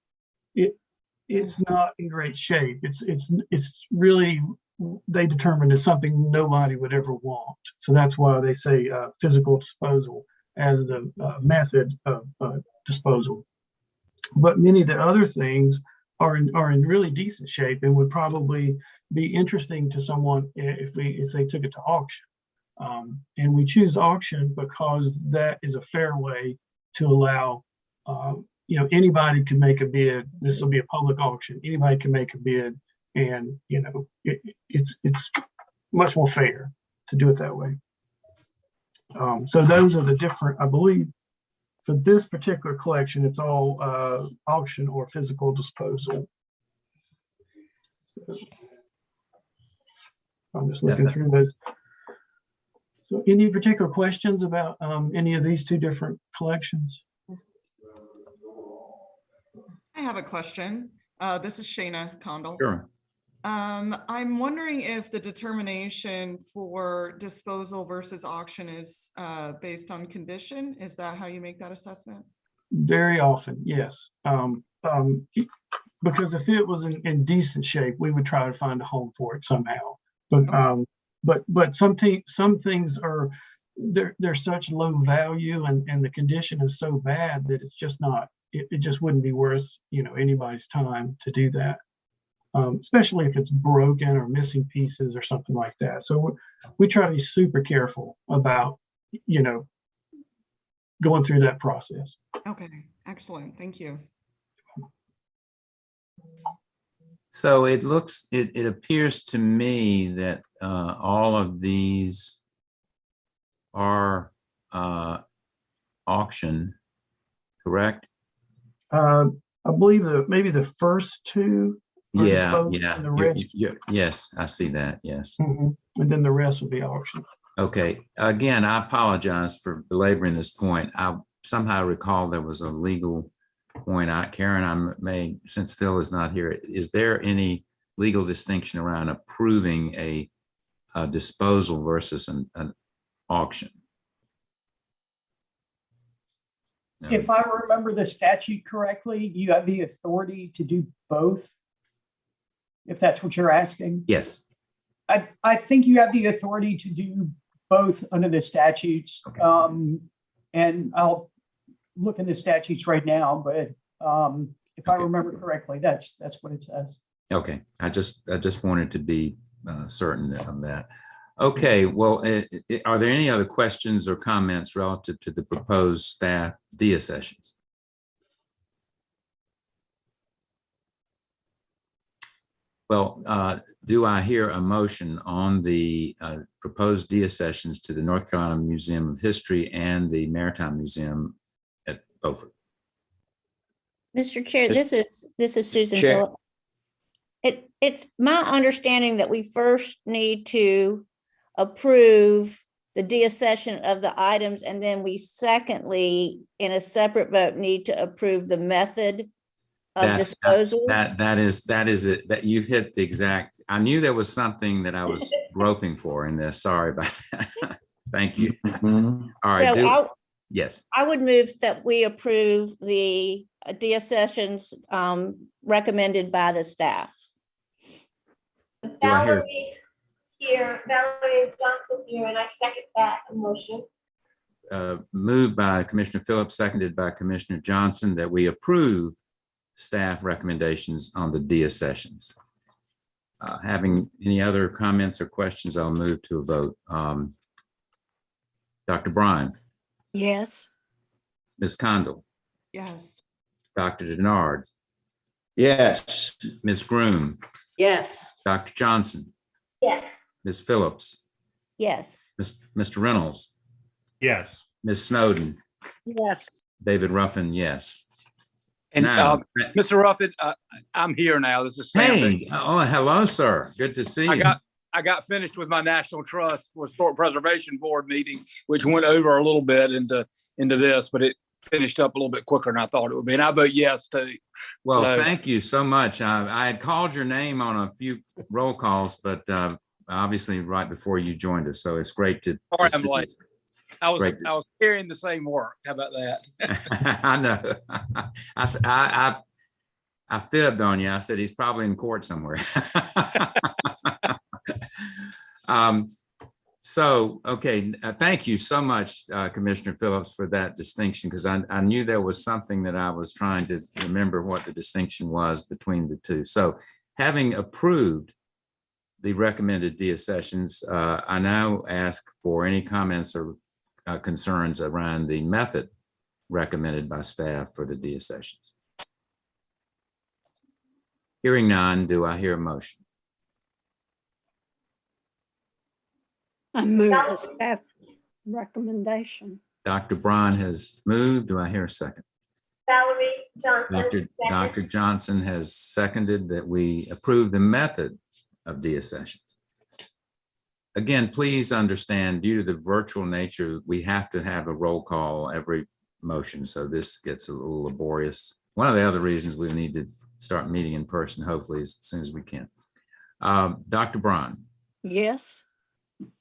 it's not in great shape. It's really, they determined it's something nobody would ever want. So that's why they say physical disposal as the method of disposal. But many of the other things are in really decent shape and would probably be interesting to someone if they took it to auction. And we choose auction because that is a fair way to allow, anybody can make a bid. This will be a public auction. Anybody can make a bid, and it's much more fair to do it that way. So those are the different, I believe. For this particular collection, it's all auction or physical disposal. So I'm just looking through those. So any particular questions about any of these two different collections? I have a question. This is Shayna, Condo. Sure. I'm wondering if the determination for disposal versus auction is based on condition. Is that how you make that assessment? Very often, yes. Because if it was in decent shape, we would try to find a home for it somehow. But some things are, they're such low value and the condition is so bad that it's just not, it just wouldn't be worth, anybody's time to do that. Especially if it's broken or missing pieces or something like that. So we try to be super careful about, going through that process. Okay, excellent. Thank you. So it appears to me that all of these are auction, correct? I believe maybe the first two. are Yeah, disposed yeah. And the rest, Yes, I see that. Yes. and then the rest will be auctioned. Okay. Again, I apologize for belaboring this point. I somehow recall there was a legal point. Karen, I may, since Phil is not here, is there any legal distinction around approving a disposal versus an auction? No. If I remember the statute correctly, you have the authority to do both, if that's what you're asking. Yes. I think you have the authority to do both under the statutes. Okay. And I'll look in the statutes right now, but if I remember correctly, that's what it says. Okay. I just wanted to be certain of that. Okay. Well, are there any other questions or comments relative to the proposed staff deaccessions? Well, do I hear a motion on the proposed deaccessions to the North Carolina Museum of History and the Maritime Museum at Beaufort? Mr. Chair, this is Susan Chair. Phillips. It's my understanding that we first need to approve the deaccession of the items, and then we secondly, in a separate vote, need to approve the method of disposal. That is it. That you've hit the exact. I knew there was something that I was groping for in this. Sorry about that. Thank you. Mhm. All right. So yes. I would move that we approve the deaccessions recommended by the staff. Valerie here, Valerie Johnson here, and I second that motion. Moved by Commissioner Phillips, seconded by Commissioner Johnson, that we approve staff recommendations on the deaccessions. Having any other comments or questions, I'll move to a vote. Dr. Bryan, Yes. Ms. Condo, Yes. Dr. Denard, Yes. Ms. Groom, Yes. Dr. Johnson, Yes. Ms. Phillips, Yes. Mr. Reynolds, Yes. Ms. Snowden, Yes. David Ruffin, yes. And Now, Mr. Ruffin, I'm here now. This is Sam. hey, oh, hello, sir. Good to see you. I got finished with my National Trust for Historic Preservation Board meeting, which went over a little bit into this, but it finished up a little bit quicker than I thought it would be. And I vote yes too. Well, So- thank you so much. I had called your name on a few roll calls, but obviously right before you joined us. So it's great to. Sorry, to I'm see late. you. I was Great to- carrying the same work. How about that? I know. I fibbed on you. I said he's probably in court somewhere. So, okay, thank you so much, Commissioner Phillips, for that distinction, because I knew there was something that I was trying to remember what the distinction was between the two. So having approved the recommended deaccessions, I now ask for any comments or concerns around the method recommended by staff for the deaccessions. Hearing none, do I hear a motion? I move the staff recommendation. Dr. Bryan has moved. Do I hear a second? Valerie Johnson. Dr. Johnson has seconded that we approve the method of deaccessions. Again, please understand, due to the virtual nature, we have to have a roll call every motion. So this gets a little laborious. One of the other reasons we need to start meeting in person, hopefully, as soon as we can. Dr. Braun, Yes.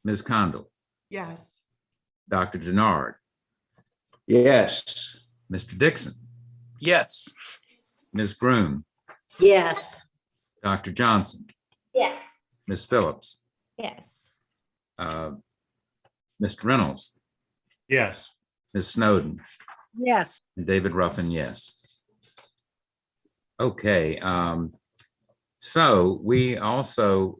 Ms. Condell, Yes. Dr. Denard, Yes. Mr. Dixon, Yes. Ms. Groom, Yes. Dr. Johnson, Yes. Ms. Phillips, Yes. Mr. Reynolds, Yes. Ms. Snowden, Yes. and David Ruffin, yes. Okay, so we also,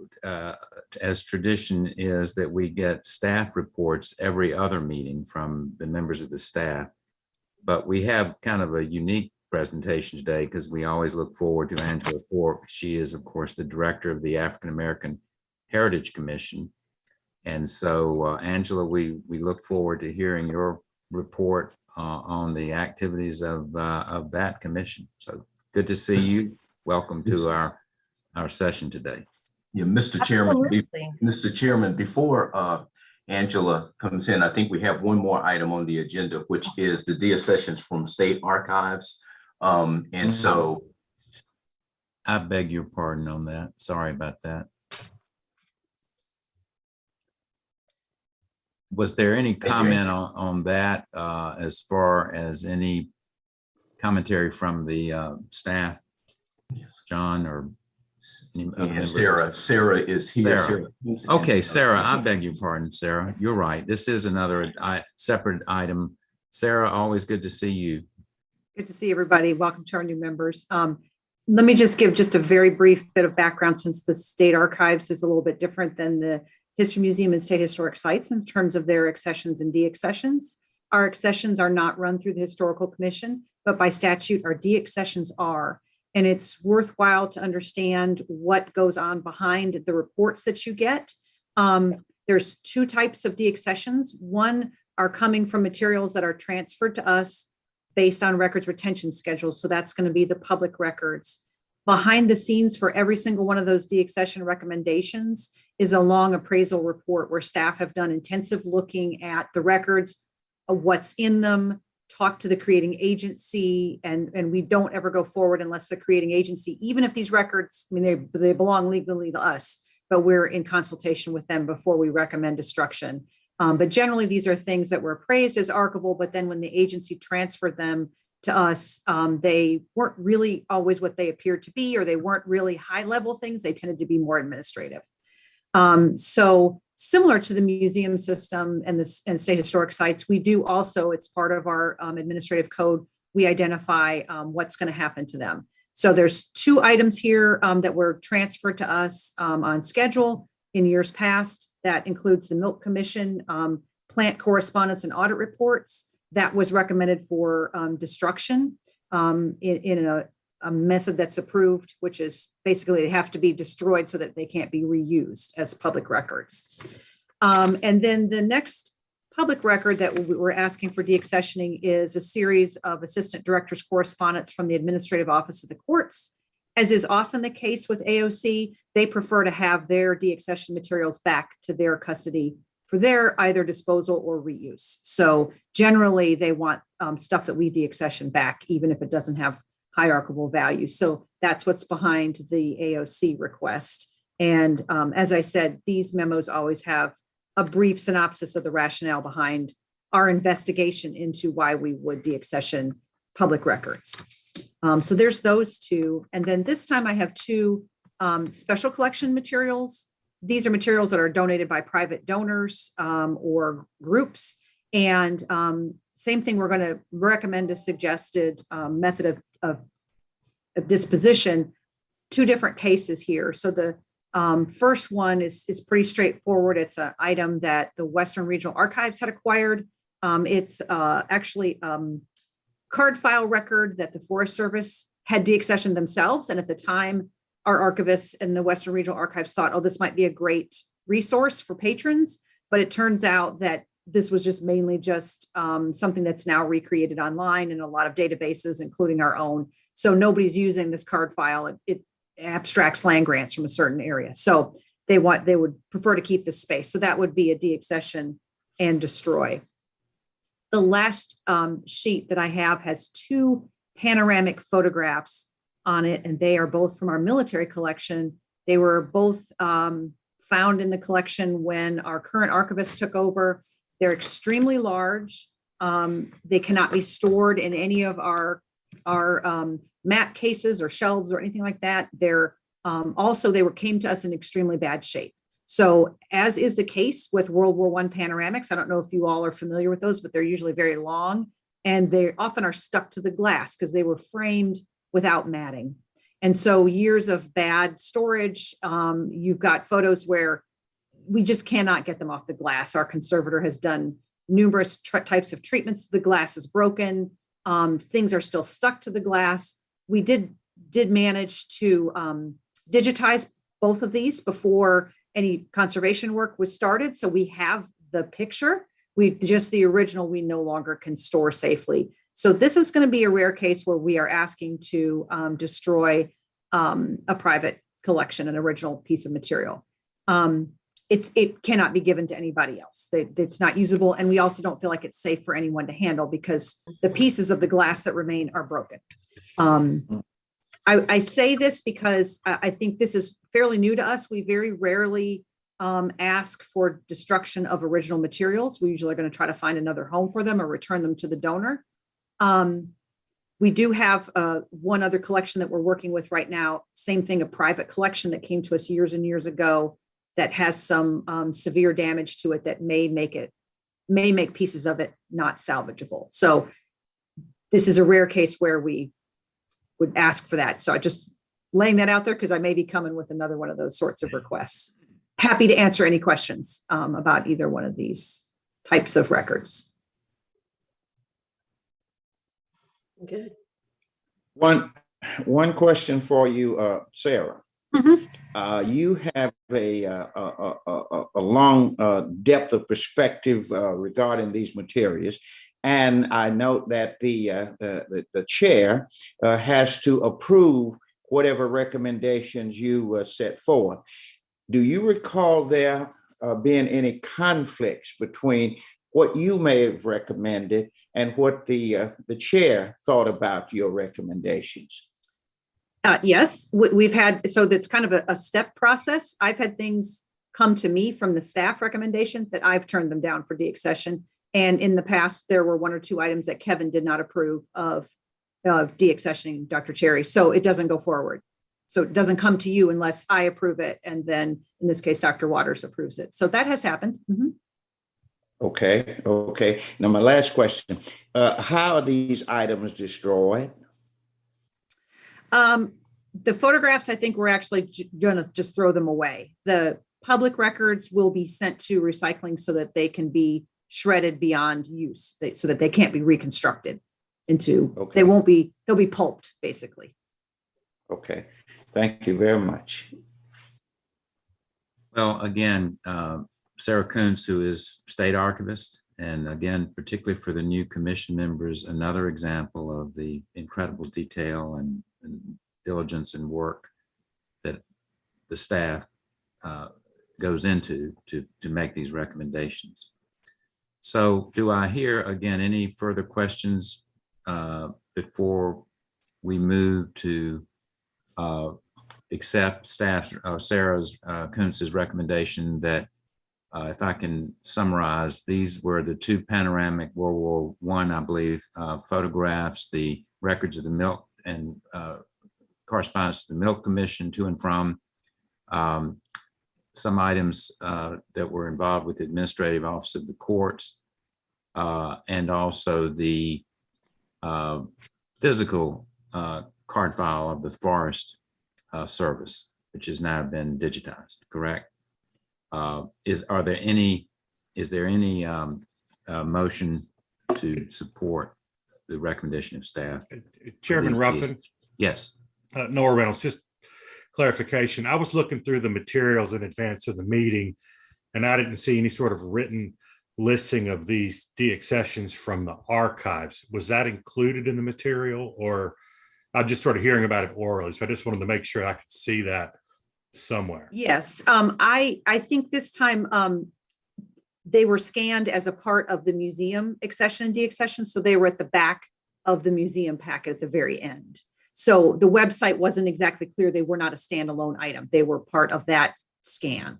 as tradition is, that we get staff reports every other meeting from the members of the staff. But we have kind of a unique presentation today because we always look forward to Angela Thorpe. She is, of course, the director of the African American Heritage Commission. And so, Angela, we look forward to hearing your report on the activities of that commission. So good to see you. Welcome to our session today. Yeah, Mr. Chairman, Absolutely. Mr. Chairman, before Angela comes in, I think we have one more item on the agenda, which is the deaccessions from state archives. And so I beg your pardon on that. Sorry about that. Was there any comment on that as far as any commentary from the staff, John or any other and members? Sarah is here. Sarah. Okay, Sarah, I beg your pardon, Sarah. You're right. This is another separate item. Sarah, always good to see you. Good to see everybody. Welcome to our new members. Let me just give just a very brief bit of background, since the state archives is a little bit different than the History Museum and State Historic Sites in terms of their accessions and deaccessions. Our accessions are not run through the Historical Commission, but by statute, our deaccessions are. And it's worthwhile to understand what goes on behind the reports that you get. There's two types of deaccessions. One are coming from materials that are transferred to us based on records retention schedules. So that's going to be the public records. Behind the scenes for every single one of those deaccession recommendations is a long appraisal report where staff have done intensive looking at the records, of what's in them, talk to the creating agency, and we don't ever go forward unless the creating agency, even if these records, I mean, they belong legally to us, but we're in consultation with them before we recommend destruction. But generally, these are things that were appraised as archivable, but then when the agency transferred them to us, they weren't really always what they appeared to be, or they weren't really high level things. They tended to be more administrative. So similar to the museum system and state historic sites, we do also, it's part of our administrative code, we identify what's going to happen to them. So there's two items here that were transferred to us on schedule in years past. That includes the Milk Commission, plant correspondence and audit reports. That was recommended for destruction in a method that's approved, which is basically they have to be destroyed so that they can't be reused as public records. And then the next public record that we're asking for deaccessioning is a series of assistant directors' correspondence from the administrative office of the courts. As is often the case with AOC, they prefer to have their deaccession materials back to their custody for their either disposal or reuse. So generally they want stuff that we deaccession back, even if it doesn't have hierarchical value. So that's what's behind the AOC request. And as I said, these memos always have a brief synopsis of the rationale behind our investigation into why we would deaccession public records. So there's those two. And then this time I have two special collection materials. These are materials that are donated by private donors or groups. And same thing, we're going to recommend a suggested method of disposition. Two different cases here. So the first one is pretty straightforward. It's an item that the Western Regional Archives had acquired. It's actually card file record that the Forest Service had deaccessioned themselves. And at the time, our archivists in the Western Regional Archives thought, oh, this might be a great resource for patrons. But it turns out that this was just mainly just something that's now recreated online in a lot of databases, including our own. So nobody's using this card file. It abstracts land grants from a certain area. So they would prefer to keep this space. So that would be a deaccession and destroy. The last sheet that I have has two panoramic photographs on it, and they are both from our military collection. They were both found in the collection when our current archivist took over. They're extremely large. They cannot be stored in any of our mat cases or shelves or anything like that. They're also, came to us in extremely bad shape. So as is the case with World War I panoramics, I don't know if you all are familiar with those, but they're usually very long and they often are stuck to the glass because they were framed without matting. And so years of bad storage, you've got photos where we just cannot get them off the glass. Our conservator has done numerous types of treatments. The glass is broken. Things are still stuck to the glass. We did manage to digitize both of these before any conservation work was started. So we have the picture. The original we no longer can store safely. So this is going to be a rare case where we are asking to destroy a private collection, an original piece of material. It cannot be given to anybody else. It's not usable. And we also don't feel like it's safe for anyone to handle because the pieces of the glass that remain are broken. I say this because I think this is fairly new to us. We very rarely ask for destruction of original materials. We usually are going to try to find another home for them or return them to the donor. We do have one other collection that we're working with right now. Same thing, a private collection that came to us years and years ago that has some severe damage to it that may make pieces of it not salvageable. So this is a rare case where we would ask for that. So I just laying that out there because I may be coming with another one of those sorts of requests. Happy to answer any questions about either one of these types of records. Good. One question for you, Sarah. Mm-hmm. You have a long depth of perspective regarding these materials, and I note that the chair has to approve whatever recommendations you set forth. Do you recall there being any conflicts between what you may have recommended and what the chair thought about your recommendations? Yes, we've had, so that's kind of a step process. I've had things come to me from the staff recommendation that I've turned them down for deaccession. And in the past, there were 1 or 2 items that Kevin did not approve of deaccessioning Dr. Cherry. So it doesn't go forward. So it doesn't come to you unless I approve it. And then in this case, Dr. Waters approves it. So that has happened. Mm-hmm. Okay. Now, my last question, how are these items destroyed? The photographs, I think we're actually going to just throw them away. The public records will be sent to recycling so that they can be shredded beyond use, so that they can't be reconstructed into, they'll be pulped basically. Okay, thank you very much. Well, again, Sarah Kuntz, who is state archivist, and again, particularly for the new commission members, another example of the incredible detail and diligence and work that the staff goes into to make these recommendations. So do I hear, again, any further questions before we move to accept staff Sarah's Kuntz's recommendation that if I can summarize, these were the 2 panoramic World War I, I believe, photographs, the records of the milk and correspondence to the Milk Commission to and from, some items that were involved with the Administrative Office of the Courts, and also the physical card file of the Forest Service, which has now been digitized, correct? Is there any motion to support the recommendation of staff? Chairman Ruffin? Yes. Nora Reynolds, just clarification. I was looking through the materials in advance of the meeting, and I didn't see any sort of written listing of these deaccessions from the archives. Was that included in the material, or I'm just sort of hearing about it orally? So I just wanted to make sure I could see that somewhere. Yes, I think this time they were scanned as a part of the museum accession and deaccession, so they were at the back of the museum packet at the very end. So the website wasn't exactly clear. They were not a standalone item. They were part of that scan.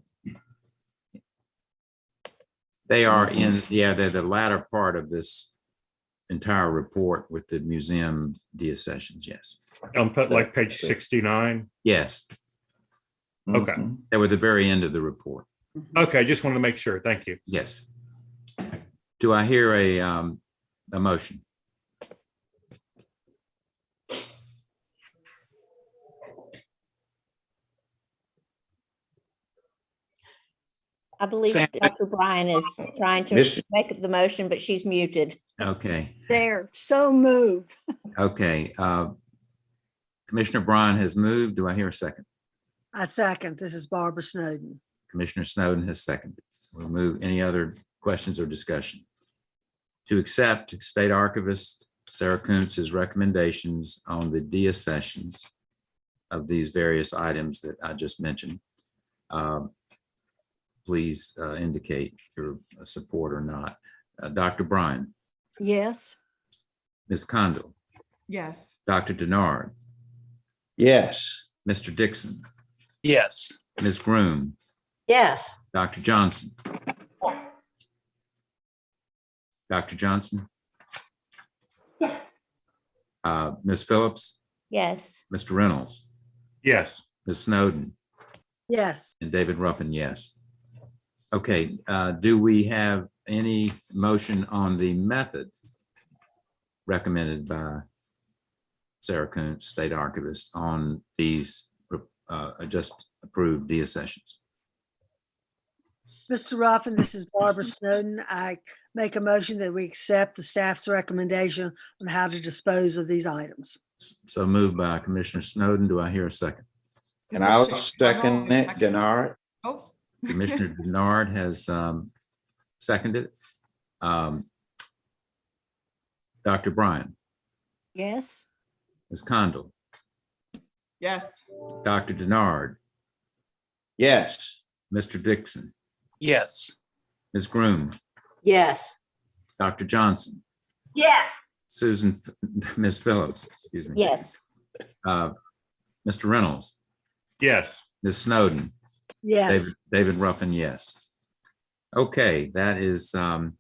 They are in, yeah, they're the latter part of this entire report with the museum deaccessions, yes. Like page 69. Yes, Okay. they were the very end of the report. Okay, just wanted to make sure. Thank you. Yes. Do I hear a motion? I believe Sam- Dr. Bryan is trying to Mr. make the motion, but she's muted. Okay, There, so moved. okay. Commissioner Bryan has moved. Do I hear a second? I second. This is Barbara Snowden. Commissioner Snowden has seconded. We'll move. Any other questions or discussion? To accept State Archivist Sarah Kuntz's recommendations on the deaccessions of these various items that I just mentioned. Please indicate your support or not. Dr. Bryan, Yes. Ms. Condo, Yes. Dr. Denard, Yes. Mr. Dixon, Yes. Ms. Groom, Yes. Dr. Johnson. Dr. Johnson? Ms. Phillips, Yes. Mr. Reynolds, Yes. Ms. Snowden, Yes. and David Ruffin, yes. Okay, do we have any motion on the method recommended by Sarah Kuntz, State Archivist, on these just approved deaccessions? Mr. Ruffin, this is Barbara Snowden. I make a motion that we accept the staff's recommendation on how to dispose of these items. So moved by Commissioner Snowden. Do I hear a second? And I'll second it, Denard. Oh, Commissioner Denard has seconded. Dr. Bryan, Yes. Ms. Condell, yes. Dr. Denard, Yes. Mr. Dixon, Yes. Ms. Groom, Yes. Dr. Johnson, Yes. Ms. Phillips, excuse me. Yes. Mr. Reynolds, Yes. Ms. Snowden, Yes. David Ruffin, yes. Okay, that is, and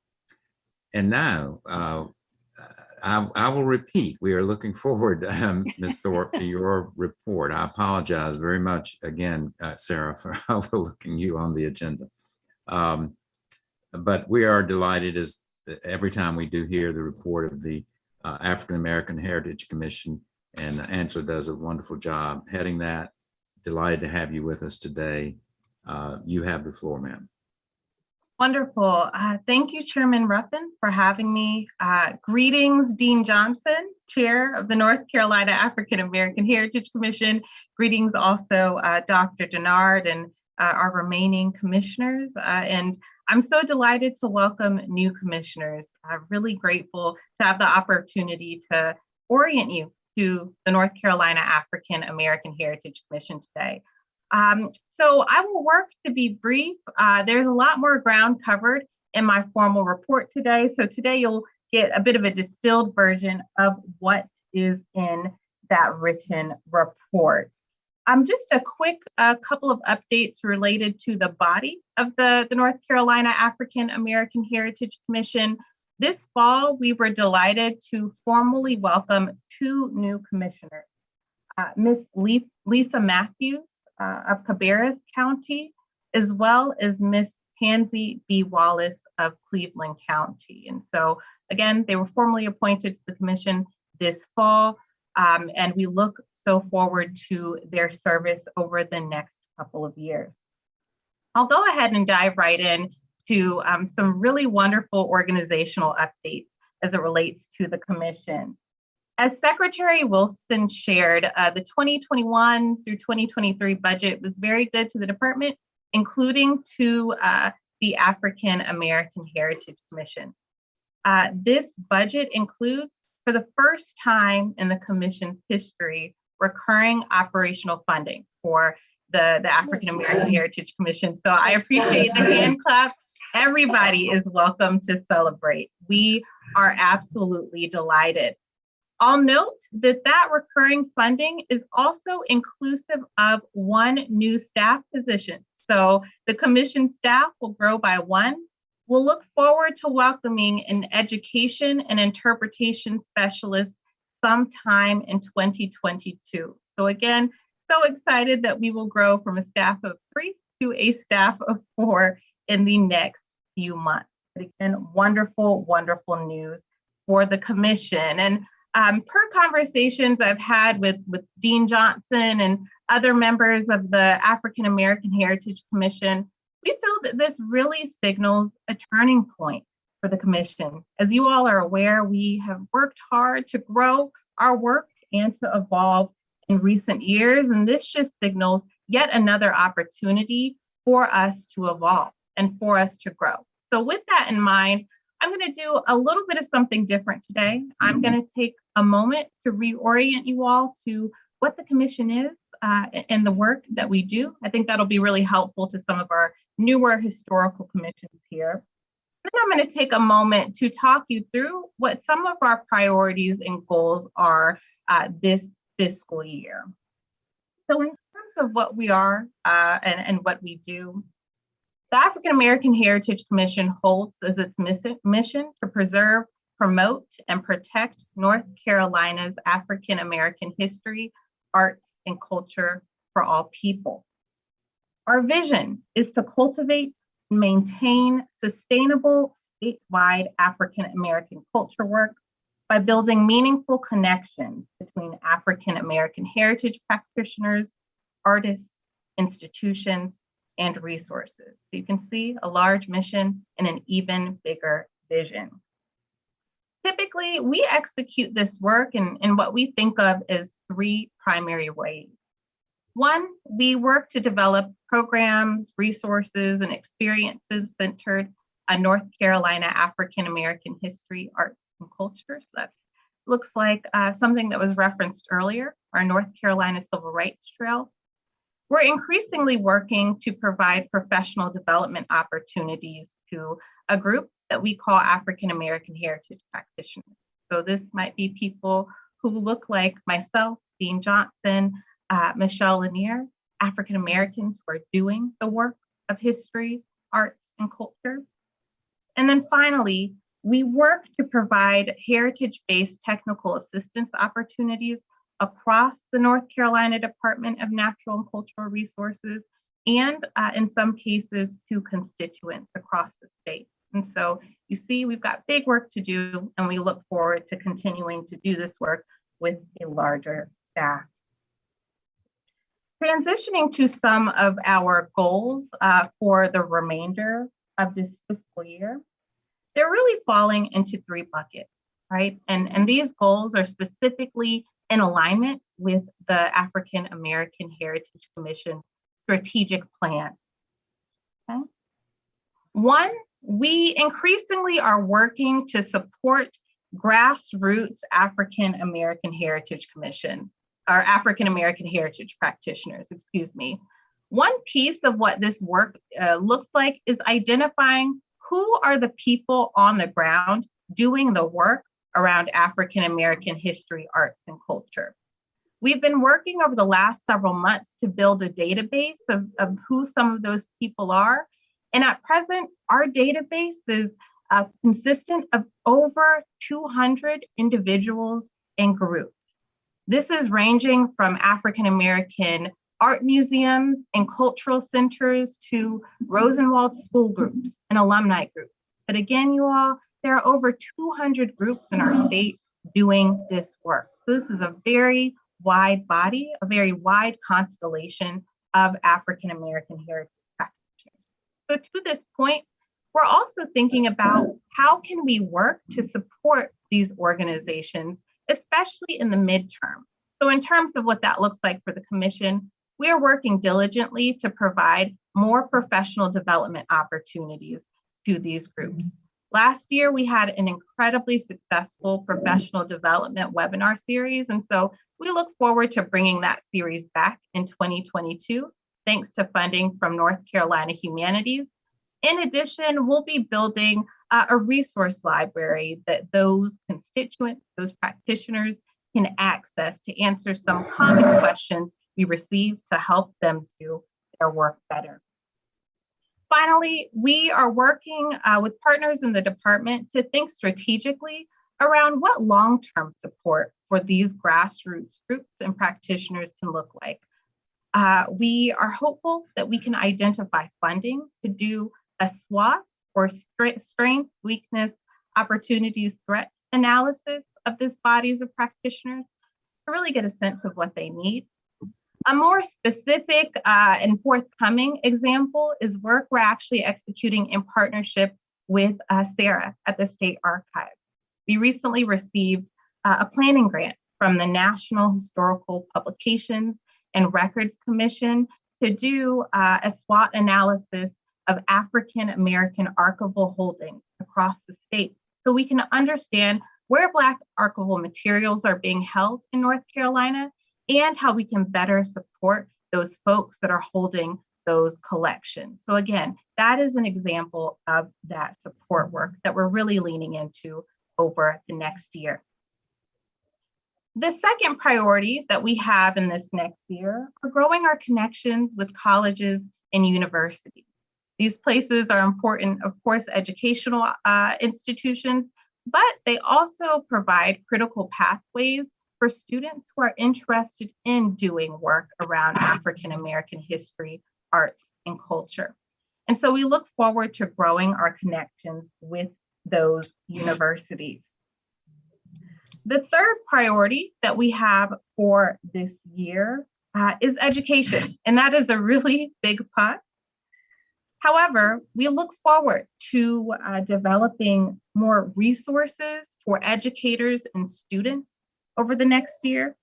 now I will repeat, we are looking forward, Ms. Thorpe, to your report. I apologize very much again, Sarah, for overlooking you on the agenda. But we are delighted as every time we do hear the report of the African American Heritage Commission, and Angela does a wonderful job heading that. Delighted to have you with us today. You have the floor, ma'am. Wonderful. Thank you, Chairman Ruffin, for having me. Greetings, Dean Johnson, Chair of the North Carolina African American Heritage Commission. Greetings also, Dr. Denard and our remaining commissioners. And I'm so delighted to welcome new commissioners. I'm really grateful to have the opportunity to orient you to the North Carolina African American Heritage Commission today. So I will work to be brief. There's a lot more ground covered in my formal report today. So today you'll get a bit of a distilled version of what is in that written report. Just a quick couple of updates related to the body of the North Carolina African American Heritage Commission. This fall, we were delighted to formally welcome 2 new commissioners. Ms. Lisa Matthews of Cabarrus County, as well as Miss Pansy B. Wallace of Cleveland County. And so again, they were formally appointed to the commission this fall, and we look so forward to their service over the next couple of years. I'll go ahead and dive right in to some really wonderful organizational updates as it relates to the commission. As Secretary Wilson shared, the 2021 through 2023 budget was very good to the department, including to the African American Heritage Commission. This budget includes, for the first time in the commission's history, recurring operational funding for the African American Heritage Commission. So I appreciate the hand claps. Everybody is welcome to celebrate. We are absolutely delighted. I'll note that that recurring funding is also inclusive of one new staff position. So the commission staff will grow by one. We'll look forward to welcoming an education and interpretation specialist sometime in 2022. So again, so excited that we will grow from a staff of 3 to a staff of 4 in the next few months. But again, wonderful, wonderful news for the commission. And per conversations I've had with Dean Johnson and other members of the African American Heritage Commission, we feel that this really signals a turning point for the commission. As you all are aware, we have worked hard to grow our work and to evolve in recent years, and this just signals yet another opportunity for us to evolve and for us to grow. So with that in mind, I'm going to do a little bit of something different today. I'm going to take a moment to reorient you all to what the commission is and the work that we do. I think that'll be really helpful to some of our newer historical commissions here. Then I'm going to take a moment to talk you through what some of our priorities and goals are this fiscal year. So in terms of what we are and what we do, the African American Heritage Commission holds as its mission to preserve, promote, and protect North Carolina's African American history, arts, and culture for all people. Our vision is to cultivate and maintain sustainable statewide African American culture work by building meaningful connections between African American heritage practitioners, artists, institutions, and resources. So you can see a large mission and an even bigger vision. Typically, we execute this work in what we think of as 3 primary ways. One, we work to develop programs, resources, and experiences centered on North Carolina African American history, arts, and culture. So that looks like something that was referenced earlier, our North Carolina Civil Rights Trail. We're increasingly working to provide professional development opportunities to a group that we call African American heritage practitioners. So this might be people who look like myself, Dean Johnson, Michelle Lanier, African Americans who are doing the work of history, arts, and culture. And then finally, we work to provide heritage-based technical assistance opportunities across the North Carolina Department of Natural and Cultural Resources, and in some cases to constituents across the state. And so you see, we've got big work to do, and we look forward to continuing to do this work with a larger staff. Transitioning to some of our goals for the remainder of this fiscal year, they're really falling into 3 buckets, right? And these goals are specifically in alignment with the African American Heritage Commission's strategic plan. Okay. 1, we increasingly are working to support grassroots African American Heritage Commission, or African American Heritage practitioners, excuse me. One piece of what this work looks like is identifying who are the people on the ground doing the work around African American history, arts, and culture. We've been working over the last several months to build a database of who some of those people are. And at present, our database is consistent of over 200 individuals and groups. This is ranging from African American art museums and cultural centers to Rosenwald school groups and alumni groups. But again, you all, there are over 200 groups in our state doing this work. So this is a very wide body, a very wide constellation of African American heritage practitioners. So to this point, we're also thinking about how can we work to support these organizations, especially in the midterm. So in terms of what that looks like for the commission, we are working diligently to provide more professional development opportunities to these groups. Last year, we had an incredibly successful professional development webinar series, and so we look forward to bringing that series back in 2022, thanks to funding from North Carolina Humanities. In addition, we'll be building a resource library that those constituents, those practitioners can access to answer some common questions we receive to help them do their work better. Finally, we are working with partners in the department to think strategically around what long-term support for these grassroots groups and practitioners can look like. We are hopeful that we can identify funding to do a SWOT or strengths, weakness, opportunities, threats analysis of these bodies of practitioners to really get a sense of what they need. A more specific and forthcoming example is work we're actually executing in partnership with Sarah at the State Archives. We recently received a planning grant from the National Historical Publications and Records Commission to do a SWOT analysis of African American archival holdings across the state, so we can understand where Black archival materials are being held in North Carolina and how we can better support those folks that are holding those collections. So again, that is an example of that support work that we're really leaning into over the next year. The second priority that we have in this next year are growing our connections with colleges and universities. These places are important, of course, educational institutions, but they also provide critical pathways for students who are interested in doing work around African American history, arts, and culture. And so we look forward to growing our connections with those universities. The third priority that we have for this year is education, and that is a really big pot. However, we look forward to developing more resources for educators and students over the next year.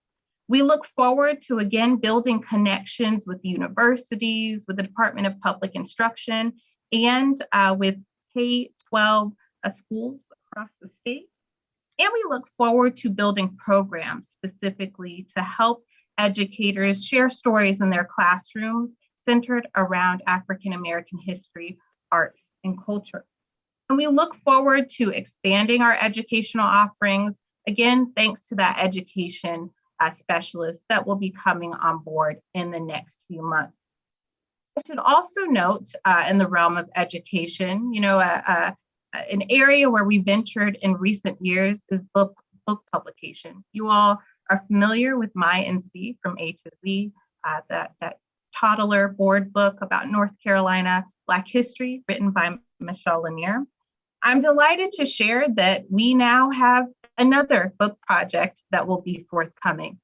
We look forward to, again, building connections with universities, with the Department of Public Instruction, and with K-12 schools across the state. And we look forward to building programs specifically to help educators share stories in their classrooms centered around African American history, arts, and culture. And we look forward to expanding our educational offerings, again, thanks to that education specialist that will be coming on board in the next few months. I should also note in the realm of education, you know, an area where we ventured in recent years is book publication. You all are familiar with My NC from A to Z, that toddler board book about North Carolina Black history written by Michelle Lanier. I'm delighted to share that we now have another book project that will be forthcoming.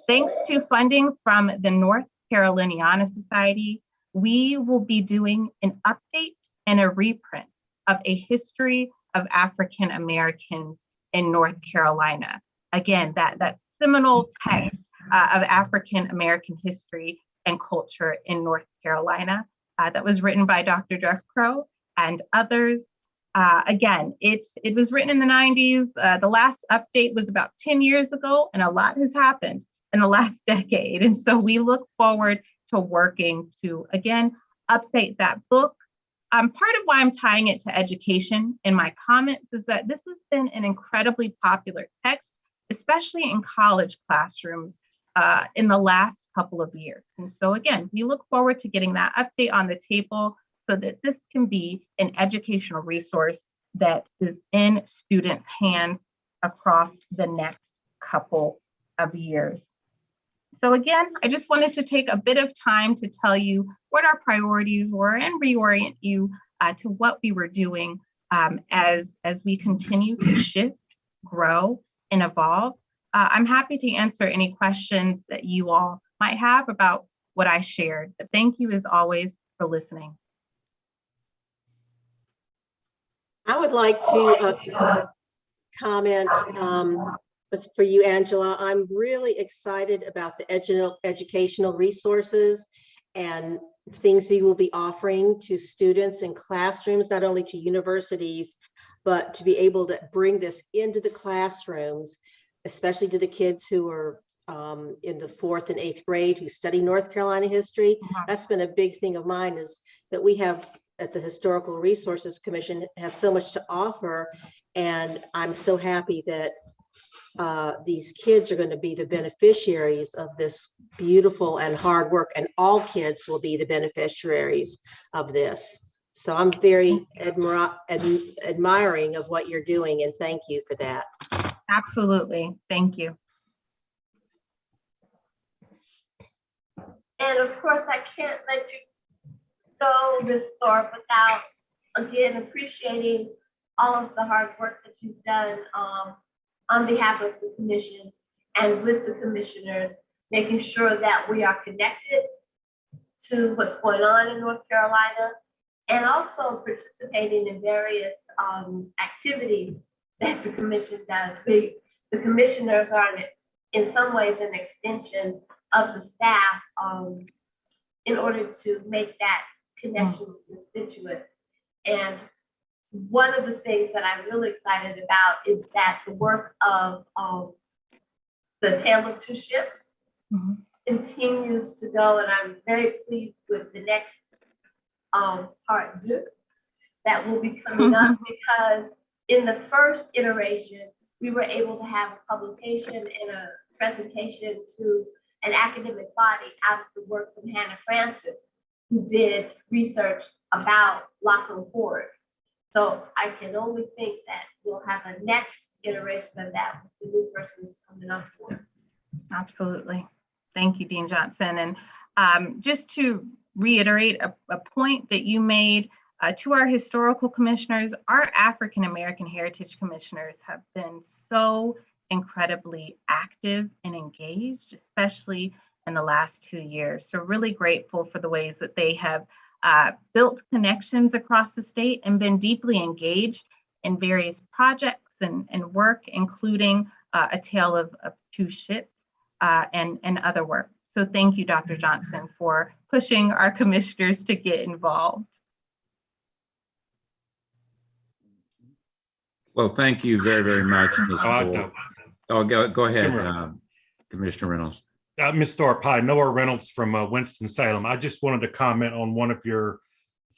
Thanks to funding from the North Caroliniana Society, we will be doing an update and a reprint of a history of African Americans in North Carolina. Again, that seminal text of African American history and culture in North Carolina that was written by Dr. Jeff Crow and others. Again, it was written in the 90s. The last update was about 10 years ago, and a lot has happened in the last decade. And so we look forward to working to, again, update that book. Part of why I'm tying it to education in my comments is that this has been an incredibly popular text, especially in college classrooms in the last couple of years. And so again, we look forward to getting that update on the table so that this can be an educational resource that is in students' hands across the next couple of years. So again, I just wanted to take a bit of time to tell you what our priorities were and reorient you to what we were doing as we continue to shift, grow, and evolve. I'm happy to answer any questions that you all might have about what I shared. But thank you as always for listening. I would like to comment for you, Angela. I'm really excited about the educational resources and things you will be offering to students in classrooms, not only to universities, but to be able to bring this into the classrooms, especially to the kids who are in the 4th and 8th grade who study North Carolina history. That's been a big thing of mine, is that we have at the Historical Resources Commission have so much to offer. And I'm so happy that these kids are going to be the beneficiaries of this beautiful and hard work, and all kids will be the beneficiaries of this. So I'm very admiring of what you're doing, and thank you for that. Absolutely. Thank you. And of course, I can't let you go this far without, again, appreciating all of the hard work that you've done on behalf of the commission and with the commissioners, making sure that we are connected to what's going on in North Carolina, and also participating in various activities that the commission does. The commissioners are in some ways an extension of the staff in order to make that connection with constituents. And one of the things that I'm really excited about is that the work of the Tale of Two Ships continues to go, and I'm very pleased with the next part two that will be coming up, because in the first iteration, we were able to have a publication and a presentation to an academic body out of the work from Hannah Francis, who did research about Lockland Ford. So I can only think that we'll have a next iteration of that with the new persons coming on board. Absolutely. Thank you, Dean Johnson. And just to reiterate a point that you made to our historical commissioners, our African American Heritage Commissioners have been so incredibly active and engaged, especially in the last 2 years. So really grateful for the ways that they have built connections across the state and been deeply engaged in various projects and work, including A Tale of Two Ships and other work. So thank you, Dr. Johnson, for pushing our commissioners to get involved. Well, thank you very, very much, Ms. Thorpe. Oh, go ahead, Commissioner Reynolds. Ms. Thorpe, hi, Noah Reynolds from Winston-Salem. I just wanted to comment on one of your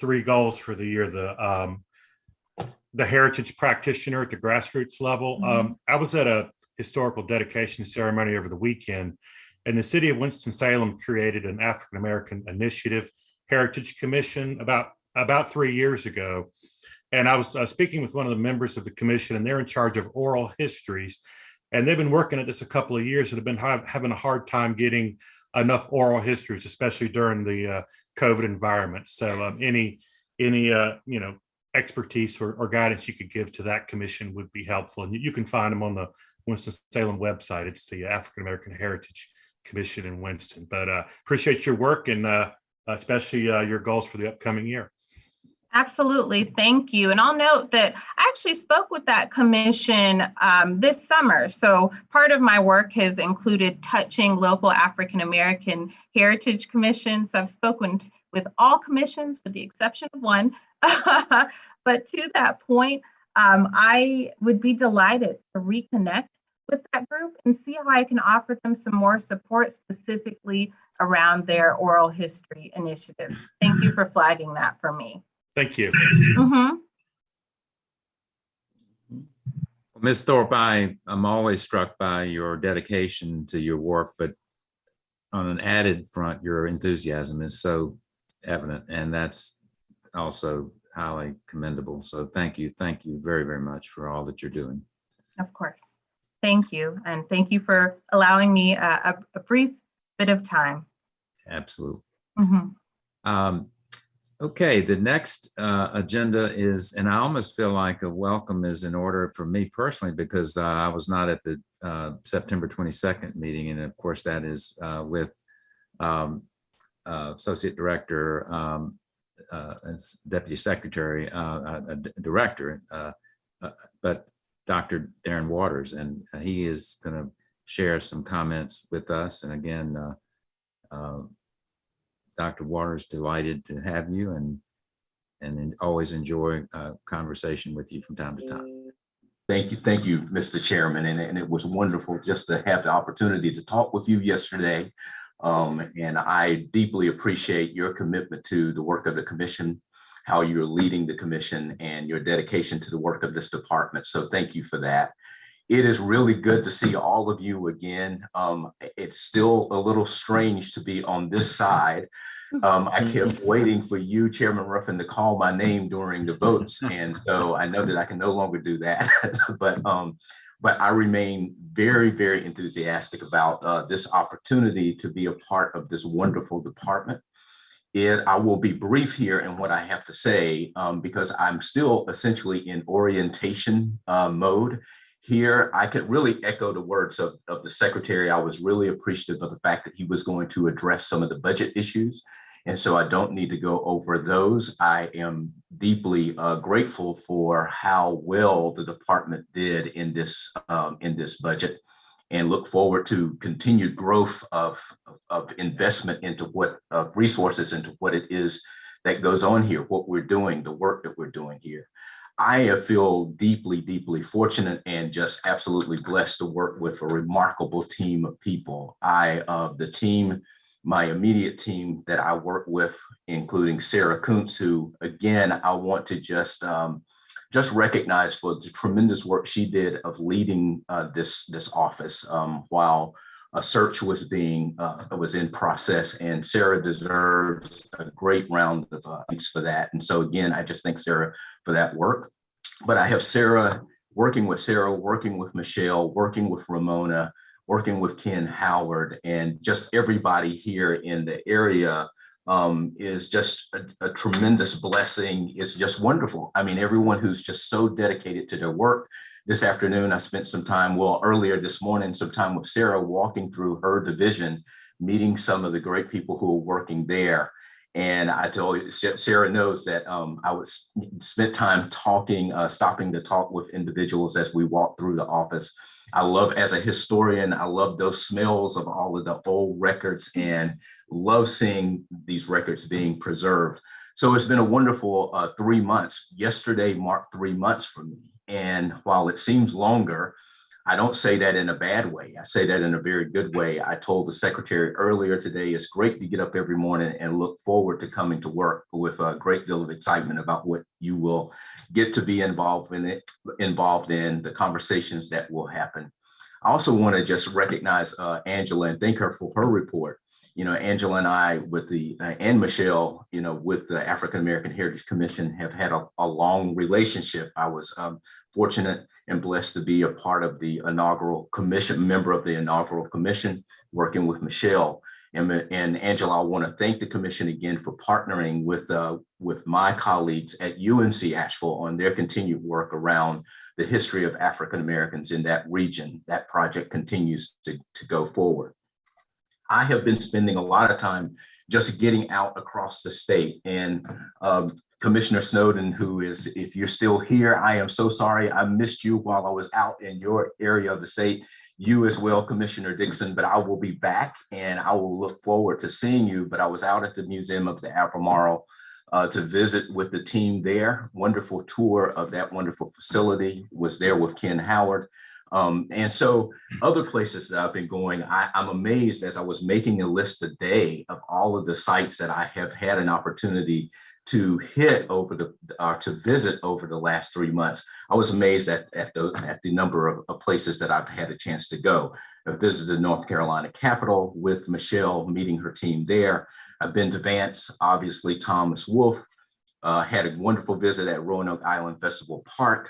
3 goals for the year, the heritage practitioner at the grassroots level. I was at a historical dedication ceremony over the weekend, and the city of Winston-Salem created an African American Initiative Heritage Commission about 3 years ago. And I was speaking with one of the members of the commission, and they're in charge of oral histories. And they've been working at this a couple of years and have been having a hard time getting enough oral histories, especially during the COVID environment. So any expertise or guidance you could give to that commission would be helpful. And you can find them on the Winston-Salem website. It's the African American Heritage Commission in Winston. But appreciate your work and especially your goals for the upcoming year. Absolutely. Thank you. And I'll note that I actually spoke with that commission this summer. So part of my work has included touching local African American Heritage Commissions. So I've spoken with all commissions with the exception of one. But to that point, I would be delighted to reconnect with that group and see how I can offer them some more support specifically around their oral history initiative. Thank you for flagging that for me. Thank you. Ms. Thorpe, I'm always struck by your dedication to your work, but on an added front, your enthusiasm is so evident, and that's also highly commendable. So thank you very, very much for all that you're doing. Of course. Thank you. And thank you for allowing me a brief bit of time. Absolutely. Okay, the next agenda is, and I almost feel like a welcome is in order for me personally, because I was not at the September 22nd meeting. And of course, that is with Associate Director, Deputy Secretary, Director, but Dr. Darren Waters, and he is going to share some comments with us. And again, Dr. Waters, delighted to have you and always enjoy conversation with you from time to time. Thank you, Mr. Chairman. And it was wonderful just to have the opportunity to talk with you yesterday. And I deeply appreciate your commitment to the work of the commission, how you're leading the commission, and your dedication to the work of this department. So thank you for that. It is really good to see all of you again. It's still a little strange to be on this side. I kept waiting for you, Chairman Ruffin, to call my name during the votes. And so I know that I can no longer do that. But I remain very, very enthusiastic about this opportunity to be a part of this wonderful department. I will be brief here in what I have to say because I'm still essentially in orientation mode. Here, I could really echo the words of the secretary. I was really appreciative of the fact that he was going to address some of the budget issues. And so I don't need to go over those. I am deeply grateful for how well the department did in this budget, and look forward to continued growth of investment into resources into what it is that goes on here, what we're doing, the work that we're doing here. I feel deeply, deeply fortunate and just absolutely blessed to work with a remarkable team of people. The team, my immediate team that I work with, including Sarah Kuntz, who, again, I want to just recognize for the tremendous work she did of leading this office while a search was in process, and Sarah deserves a great round of thanks for that. And so again, I just thank Sarah for that work. But I have Sarah, working with Michelle, working with Ramona, working with Ken Howard, and just everybody here in the area is just a tremendous blessing. It's just wonderful. I mean, everyone who's just so dedicated to their work. This afternoon, I spent some time, earlier this morning, some time with Sarah, walking through her division, meeting some of the great people who are working there. And I told you, Sarah knows that I would spend time stopping to talk with individuals as we walk through the office. I love, as a historian, I love those smells of all of the old records and love seeing these records being preserved. So it's been a wonderful 3 months. Yesterday marked 3 months for me. And while it seems longer, I don't say that in a bad way. I say that in a very good way. I told the secretary earlier today, it's great to get up every morning and look forward to coming to work with a great deal of excitement about what you will get to be involved in, the conversations that will happen. I also want to just recognize Angela and thank her for her report. You know, Angela and I and Michelle, with the African American Heritage Commission have had a long relationship. I was fortunate and blessed to be a part of the inaugural commission, member of the inaugural commission, working with Michelle. And Angela, I want to thank the commission again for partnering with my colleagues at UNC Asheville on their continued work around the history of African Americans in that region. That project continues to go forward. I have been spending a lot of time just getting out across the state, and Commissioner Snowden, who is, if you're still here, I am so sorry. I missed you while I was out in your area of the state. You as well, Commissioner Dixon, but I will be back and I will look forward to seeing you. But I was out at the Museum of the Albemarle to visit with the team there. Wonderful tour of that wonderful facility. Was there with Ken Howard. And so other places that I've been going, I'm amazed as I was making a list today of all of the sites that I have had an opportunity to to visit over the last 3 months. I was amazed at the number of places that I've had a chance to go. I visited the North Carolina Capitol with Michelle, meeting her team there. I've been to Vance, obviously Thomas Wolfe, had a wonderful visit at Roanoke Island Festival Park.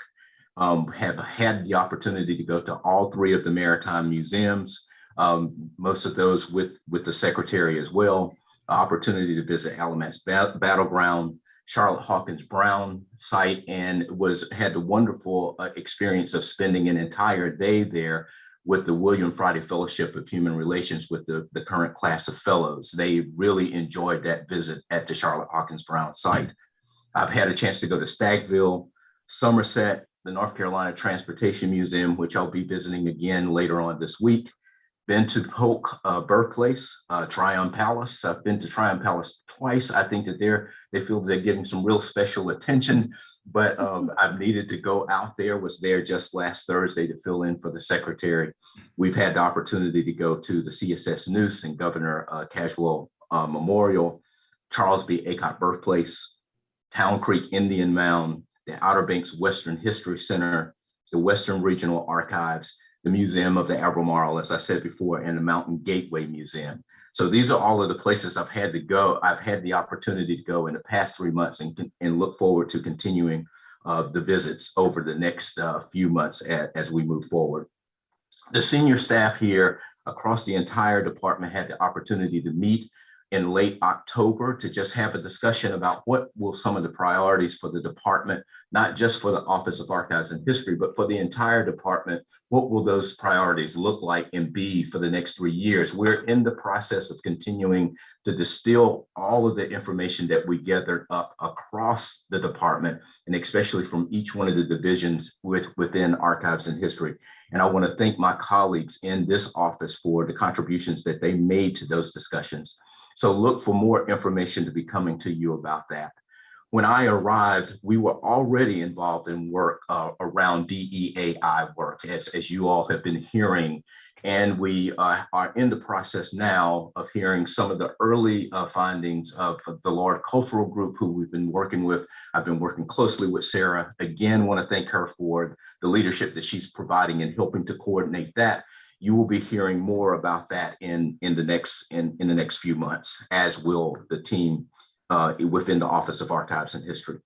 Have had the opportunity to go to all 3 of the Maritime museums, most of those with the secretary as well. Opportunity to visit Alamance Battleground, Charlotte Hawkins Brown site, and had the wonderful experience of spending an entire day there with the William Friday Fellowship of Human Relations with the current class of fellows. They really enjoyed that visit at the Charlotte Hawkins Brown site. I've had a chance to go to Stagville, Somerset, the North Carolina Transportation Museum, which I'll be visiting again later on this week. Been to Polk birthplace, Tryon Palace. I've been to Tryon Palace twice. I think that they feel they're getting some real special attention, but I've needed to go out there. Was there just last Thursday to fill in for the secretary. We've had the opportunity to go to the CSS Noose and Governor Caswell Memorial, Charles B. Aycock birthplace, Town Creek Indian Mound, the Outer Banks Western History Center, the Western Regional Archives, the Museum of the Albemarle, as I said before, and the Mountain Gateway Museum. So these are all of the places I've had to go. I've had the opportunity to go in the past 3 months and look forward to continuing the visits over the next few months as we move forward. The senior staff here across the entire department had the opportunity to meet in late October to just have a discussion about what will some of the priorities for the department, not just for the Office of Archives and History, but for the entire department. What will those priorities look like and be for the next 3 years? We're in the process of continuing to distill all of the information that we gathered up across the department, and especially from each one of the divisions within Archives and History. And I want to thank my colleagues in this office for the contributions that they made to those discussions. So look for more information to be coming to you about that. When I arrived, we were already involved in work around DEAI work, as you all have been hearing. And we are in the process now of hearing some of the early findings of the Lord Cultural Group, who we've been working with. I've been working closely with Sarah. Again, want to thank her for the leadership that she's providing and helping to coordinate that. You will be hearing more about that in the next few months, as will the team within the Office of Archives and History.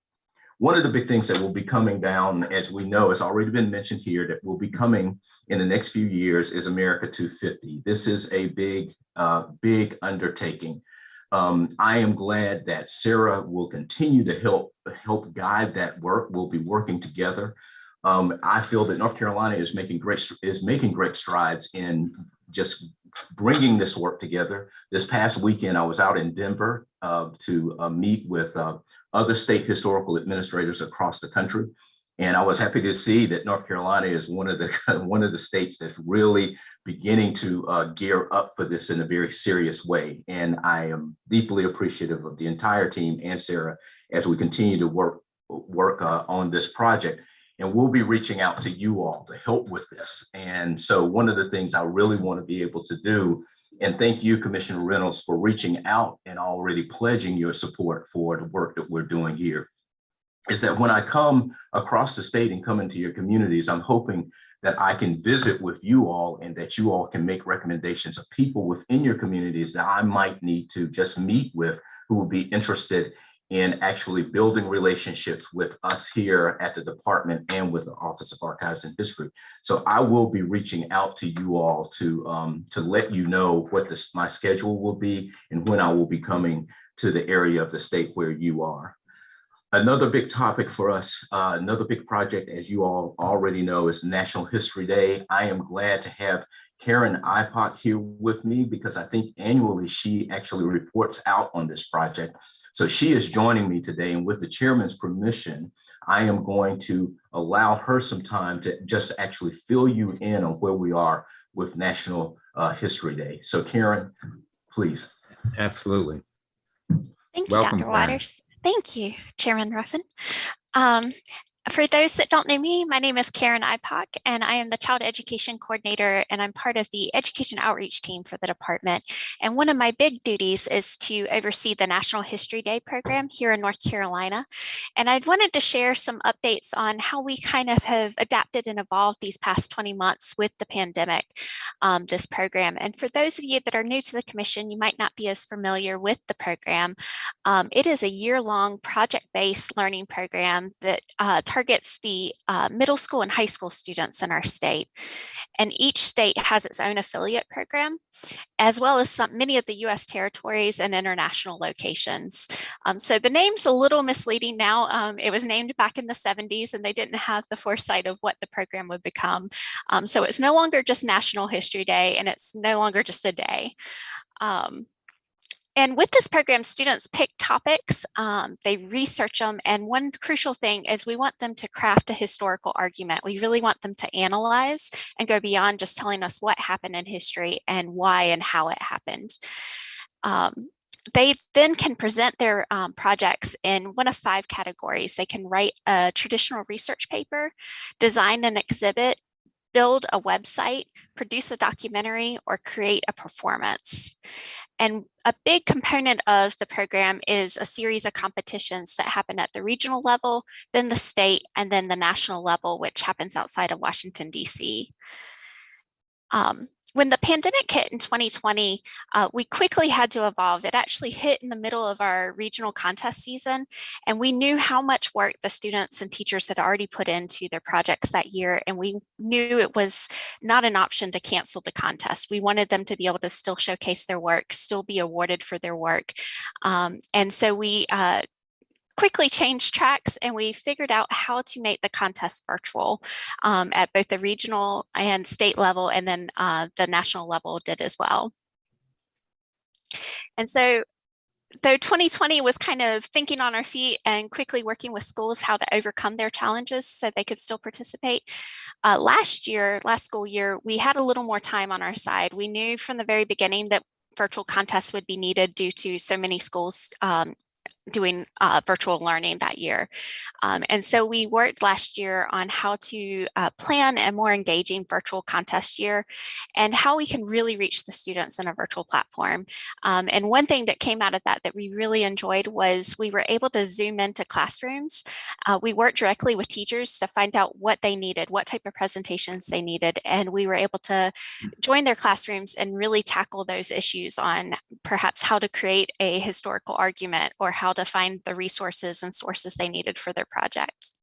One of the big things that will be coming down, as we know, has already been mentioned here, that will be coming in the next few years is America 250. This is a big undertaking. I am glad that Sarah will continue to help guide that work. We'll be working together. I feel that North Carolina is making great strides in just bringing this work together. This past weekend, I was out in Denver to meet with other state historical administrators across the country, and I was happy to see that North Carolina is one of the states that's really beginning to gear up for this in a very serious way. And I am deeply appreciative of the entire team and Sarah as we continue to work on this project. And we'll be reaching out to you all to help with this. And so one of the things I really want to be able to do, and thank you, Commissioner Reynolds, for reaching out and already pledging your support for the work that we're doing here, is that when I come across the state and come into your communities, I'm hoping that I can visit with you all and that you all can make recommendations of people within your communities that I might need to just meet with, who will be interested in actually building relationships with us here at the department and with the Office of Archives and History. So I will be reaching out to you all to let you know what my schedule will be and when I will be coming to the area of the state where you are. Another big topic for us, another big project, as you all already know, is National History Day. I am glad to have Karen Ipot here with me because I think annually she actually reports out on this project. So she is joining me today, and with the chairman's permission, I am going to allow her some time to just actually fill you in on where we are with National History Day. So Karen, please. Absolutely. Thank you, Welcome, Dr. Waters. Thank you, Chairman Ruffin. For those that don't know me, my name is Karen Ipok, and I am the Child Education Coordinator, and I'm part of the Education Outreach team for the department. And one of my big duties is to oversee the National History Day program here in North Carolina. And I wanted to share some updates on how we kind of have adapted and evolved these past 20 months with the pandemic, this program. And for those of you that are new to the commission, you might not be as familiar with the program. It is a year-long project-based learning program that targets the middle school and high school students in our state. And each state has its own affiliate program, as well as many of the U.S. territories and international locations. So the name's a little misleading now. It was named back in the 70s, and they didn't have the foresight of what the program would become. So it's no longer just National History Day, and it's no longer just a day. And with this program, students pick topics, they research them, and one crucial thing is we want them to craft a historical argument. We really want them to analyze and go beyond just telling us what happened in history and why and how it happened. They then can present their projects in one of 5 categories. They can write a traditional research paper, design an exhibit, build a website, produce a documentary, or create a performance. And a big component of the program is a series of competitions that happen at the regional level, then the state, and then the national level, which happens outside of Washington, D.C. When the pandemic hit in 2020, we quickly had to evolve. It actually hit in the middle of our regional contest season, and we knew how much work the students and teachers had already put into their projects that year, and we knew it was not an option to cancel the contest. We wanted them to be able to still showcase their work, still be awarded for their work. And so we quickly changed tracks, and we figured out how to make the contest virtual at both the regional and state level, and then the national level did as well. And so though 2020 was kind of thinking on our feet and quickly working with schools how to overcome their challenges so they could still participate, last school year, we had a little more time on our side. We knew from the very beginning that virtual contests would be needed due to so many schools doing virtual learning that year. And so we worked last year on how to plan a more engaging virtual contest year and how we can really reach the students in a virtual platform. And one thing that came out of that we really enjoyed was we were able to zoom into classrooms. We worked directly with teachers to find out what they needed, what type of presentations they needed, and we were able to join their classrooms and really tackle those issues on perhaps how to create a historical argument or how to find the resources and sources they needed for their projects.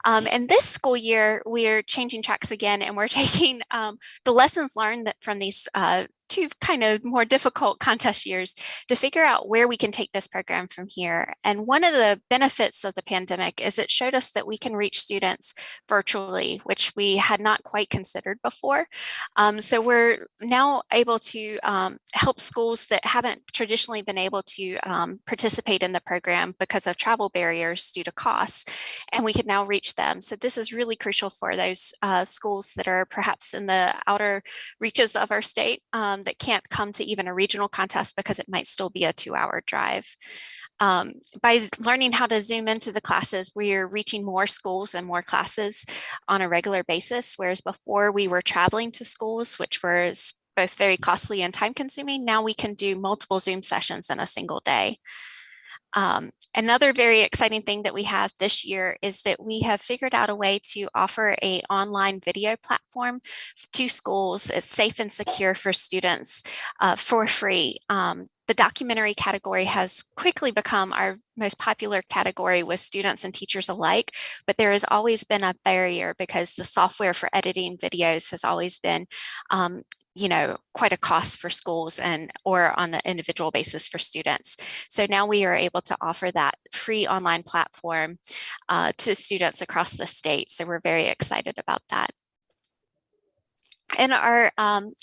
And this school year, we're changing tracks again, and we're taking the lessons learned from these two kind of more difficult contest years to figure out where we can take this program from here. And one of the benefits of the pandemic is it showed us that we can reach students virtually, which we had not quite considered before. So we're now able to help schools that haven't traditionally been able to participate in the program because of travel barriers due to costs, and we can now reach them. So this is really crucial for those schools that are perhaps in the outer reaches of our state that can't come to even a regional contest because it might still be a 2-hour drive. By learning how to zoom into the classes, we're reaching more schools and more classes on a regular basis, whereas before we were traveling to schools, which was both very costly and time consuming. Now we can do multiple Zoom sessions in a single day. Another very exciting thing that we have this year is that we have figured out a way to offer an online video platform to schools. It's safe and secure for students for free. The documentary category has quickly become our most popular category with students and teachers alike, but there has always been a barrier because the software for editing videos has always been quite a cost for schools or on an individual basis for students. So now we are able to offer that free online platform to students across the state. So we're very excited about that. In our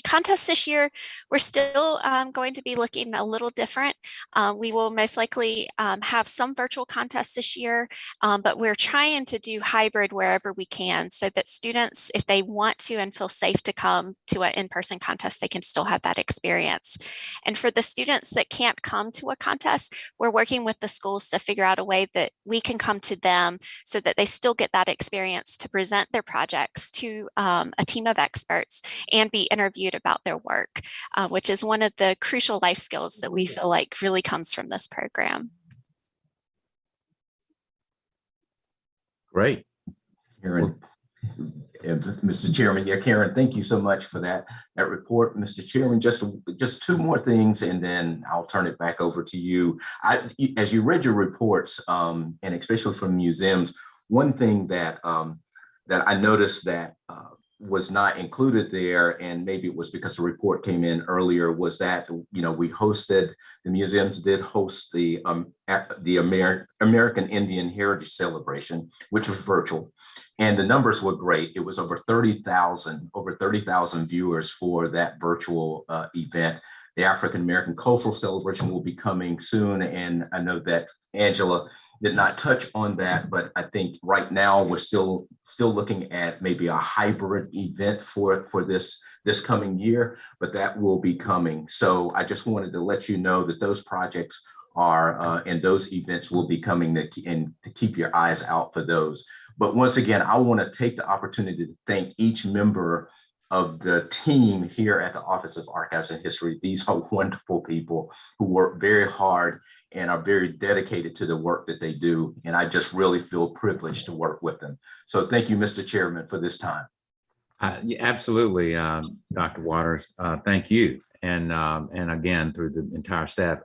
contest this year, we're still going to be looking a little different. We will most likely have some virtual contests this year, but we're trying to do hybrid wherever we can so that students, if they want to and feel safe to come to an in-person contest, they can still have that experience. And for the students that can't come to a contest, we're working with the schools to figure out a way that we can come to them so that they still get that experience to present their projects to a team of experts and be interviewed about their work, which is one of the crucial life skills that we feel like really comes from this program. Great. Karen, Mr. Chairman, Karen, thank you so much for that report. Mr. Chairman, just two more things, and then I'll turn it back over to you. As you read your reports, and especially from museums, one thing that I noticed that was not included there, and maybe it was because the report came in earlier, was that the museums did host the American Indian Heritage Celebration, which was virtual, and the numbers were great. It was over 30,000 viewers for that virtual event. The African American Cultural Celebration will be coming soon, and I know that Angela did not touch on that, but I think right now we're still looking at maybe a hybrid event for this coming year, but that will be coming. So I just wanted to let you know that those projects are and those events will be coming and to keep your eyes out for those. But once again, I want to take the opportunity to thank each member of the team here at the Office of Archives and History. These are wonderful people who work very hard and are very dedicated to the work that they do. And I just really feel privileged to work with them. So thank you, Mr. Chairman, for this time. Yeah, absolutely, Dr. Waters. Thank you. And again, through the entire staff.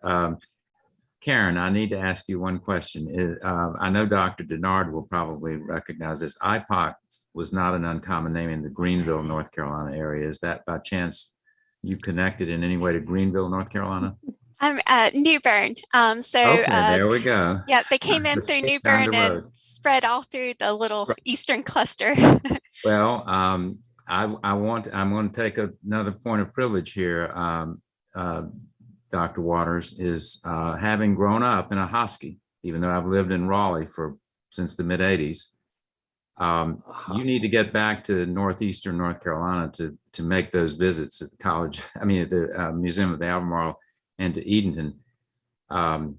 Karen, I need to ask you one question. I know Dr. Denard will probably recognize this. IPOC was not an uncommon name in the Greenville, North Carolina area. Is that by chance you connected in any way to Greenville, North Carolina? I'm New Bern. Okay, there we go. Yeah, they came in Just through New down the Bern and road. spread all through the little eastern cluster. Well, I'm going to take another point of privilege here. Dr. Waters, is having grown up in a Husky, even though I've lived in Raleigh since the mid 80s. You need to get back to northeastern North Carolina to make those visits at the college. I mean, at the Museum of the Albemarle and to Edenton. One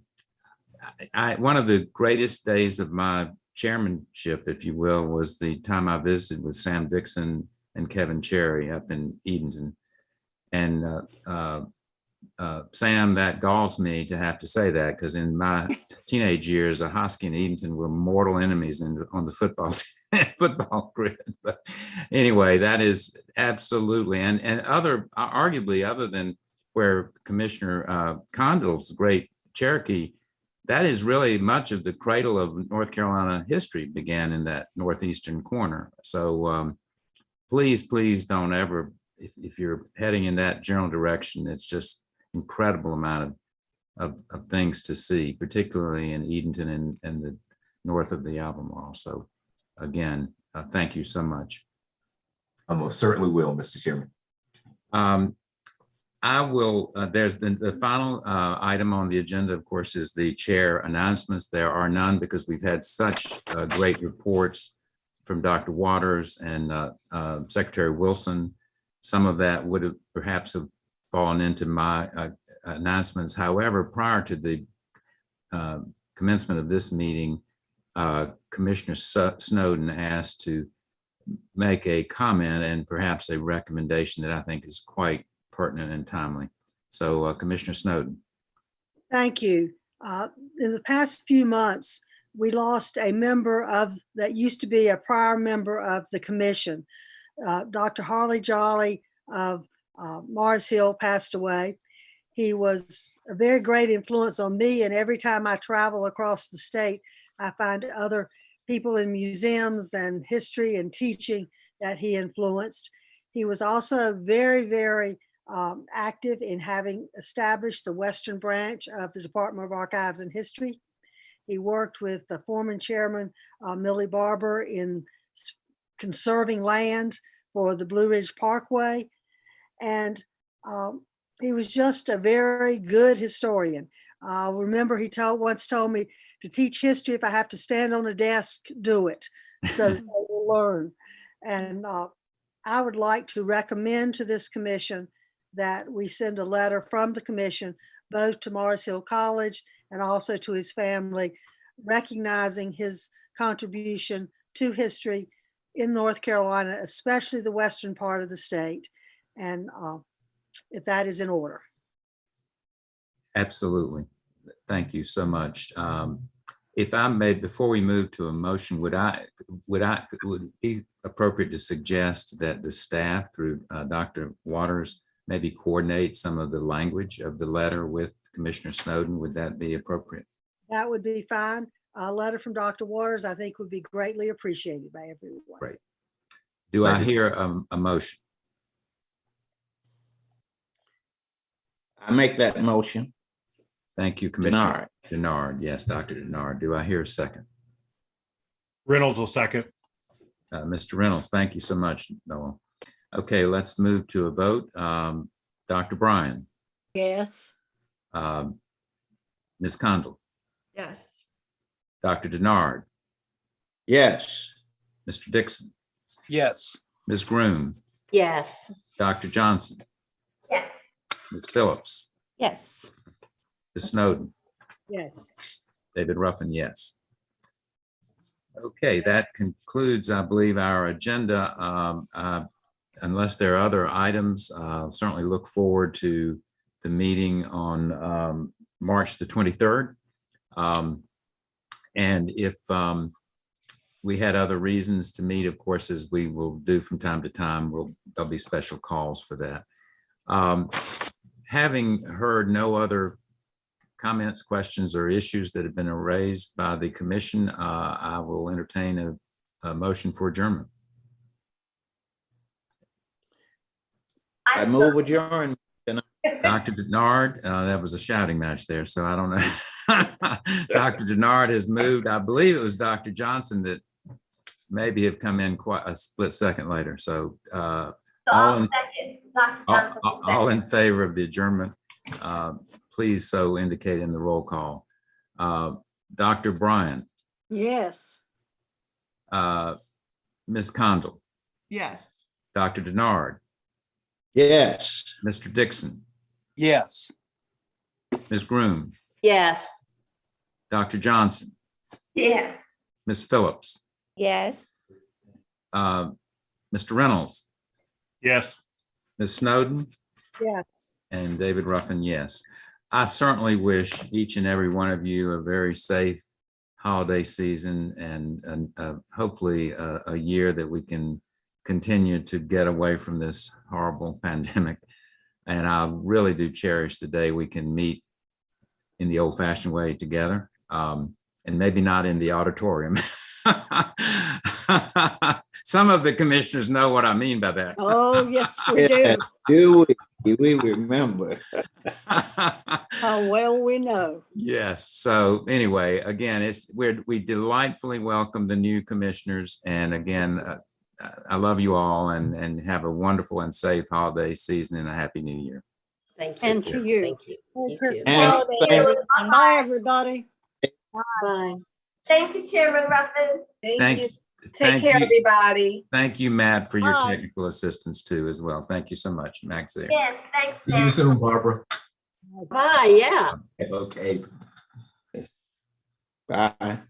of the greatest days of my chairmanship, if you will, was the time I visited with Sam Dixon and Kevin Cherry up in Edenton. And Sam, that galls me to have to say that, because in my teenage years, a Husky and Edenton were mortal enemies on the football grid. But anyway, that is absolutely, and arguably, other than where Commissioner Condell's great Cherokee, that is really much of the cradle of North Carolina history began in that northeastern corner. So please don't ever, if you're heading in that general direction, it's just incredible amount of things to see, particularly in Edenton and the north of the Albemarle. So again, thank you so much. I most certainly will, Mr. Chairman. I will, there's the final item on the agenda, of course, is the chair announcements. There are none because we've had such great reports from Dr. Waters and Secretary Wilson. Some of that would have perhaps fallen into my announcements. However, prior to the commencement of this meeting, Commissioner Snowden asked to make a comment and perhaps a recommendation that I think is quite pertinent and timely. So Commissioner Snowden. Thank you. In the past few months, we lost a member that used to be a prior member of the commission. Dr. Harley Jolly of Mars Hill passed away. He was a very great influence on me, and every time I travel across the state, I find other people in museums and history and teaching that he influenced. He was also very, very active in having established the Western branch of the Department of Archives and History. He worked with the former chairman, Millie Barber, in conserving land for the Blue Ridge Parkway. And he was just a very good historian. Remember, he once told me, to teach history, if I have to stand on a desk, do it, so that they will learn. And I would like to recommend to this commission that we send a letter from the commission, both to Mars Hill College and also to his family, recognizing his contribution to history in North Carolina, especially the western part of the state. And if that is in order. Absolutely. Thank you so much. If I may, before we move to a motion, would it be appropriate to suggest that the staff through Dr. Waters maybe coordinate some of the language of the letter with Commissioner Snowden? Would that be appropriate? That would be fine. A letter from Dr. Waters, I think, would be greatly appreciated by everyone. Great. Do I hear a motion? I make that motion. Thank you, Commissioner Denard. Yes, Dr. Denard. Do I hear a second? Reynolds will second. Mr. Reynolds, thank you so much, Noah. Okay, let's move to a vote. Dr. Bryan. Yes. Ms. Condell. Yes. Dr. Denard. Yes. Mr. Dixon. Yes. Ms. Groom. Yes. Dr. Johnson. Yes. Ms. Phillips. Yes. Ms. Snowden. Yes. David Ruffin, yes. Okay, that concludes, I believe, our agenda. Unless there are other items, certainly look forward to the meeting on March the 23rd. And if we had other reasons to meet, of course, as we will do from time to time, there'll be special calls for that. Having heard no other comments, questions, or issues that have been raised by the commission, I will entertain a motion for adjournment. I move adjourn. Dr. Denard, that was a shouting match there, so I don't know. Dr. Denard has moved. I believe it was Dr. Johnson that maybe have come in quite a split second later. So all in favor of the adjournment, please so indicate in the roll call. Dr. Bryan. Yes. Ms. Condell. Yes. Dr. Denard. Yes. Mr. Dixon. Yes. Ms. Groom. Yes. Dr. Johnson. Yeah. Ms. Phillips. Yes. Mr. Reynolds. Yes. Ms. Snowden. Yes. And David Ruffin, yes. I certainly wish each and every one of you a very safe holiday season and hopefully a year that we can continue to get away from this horrible pandemic. And I really do cherish the day we can meet in the old-fashioned way together, and maybe not in the auditorium. Some of the commissioners know what I mean by that. Oh, yes, we do. Do we remember? How well we know. Yes. So anyway, again, we delightfully welcome the new commissioners, and again, I love you all, and have a wonderful and safe holiday season and a happy new year. Thank you. And to you. Thank you. You too. And Bye, everybody. Bye. Thank you, Chairman Ruffin. Thank you. Take care, everybody. Thank you, Matt, for your Bye. technical assistance too, as well. Thank you so much, Max. There. Yes, thanks. See you soon, Barbara. Bye, yeah. Okay. bye.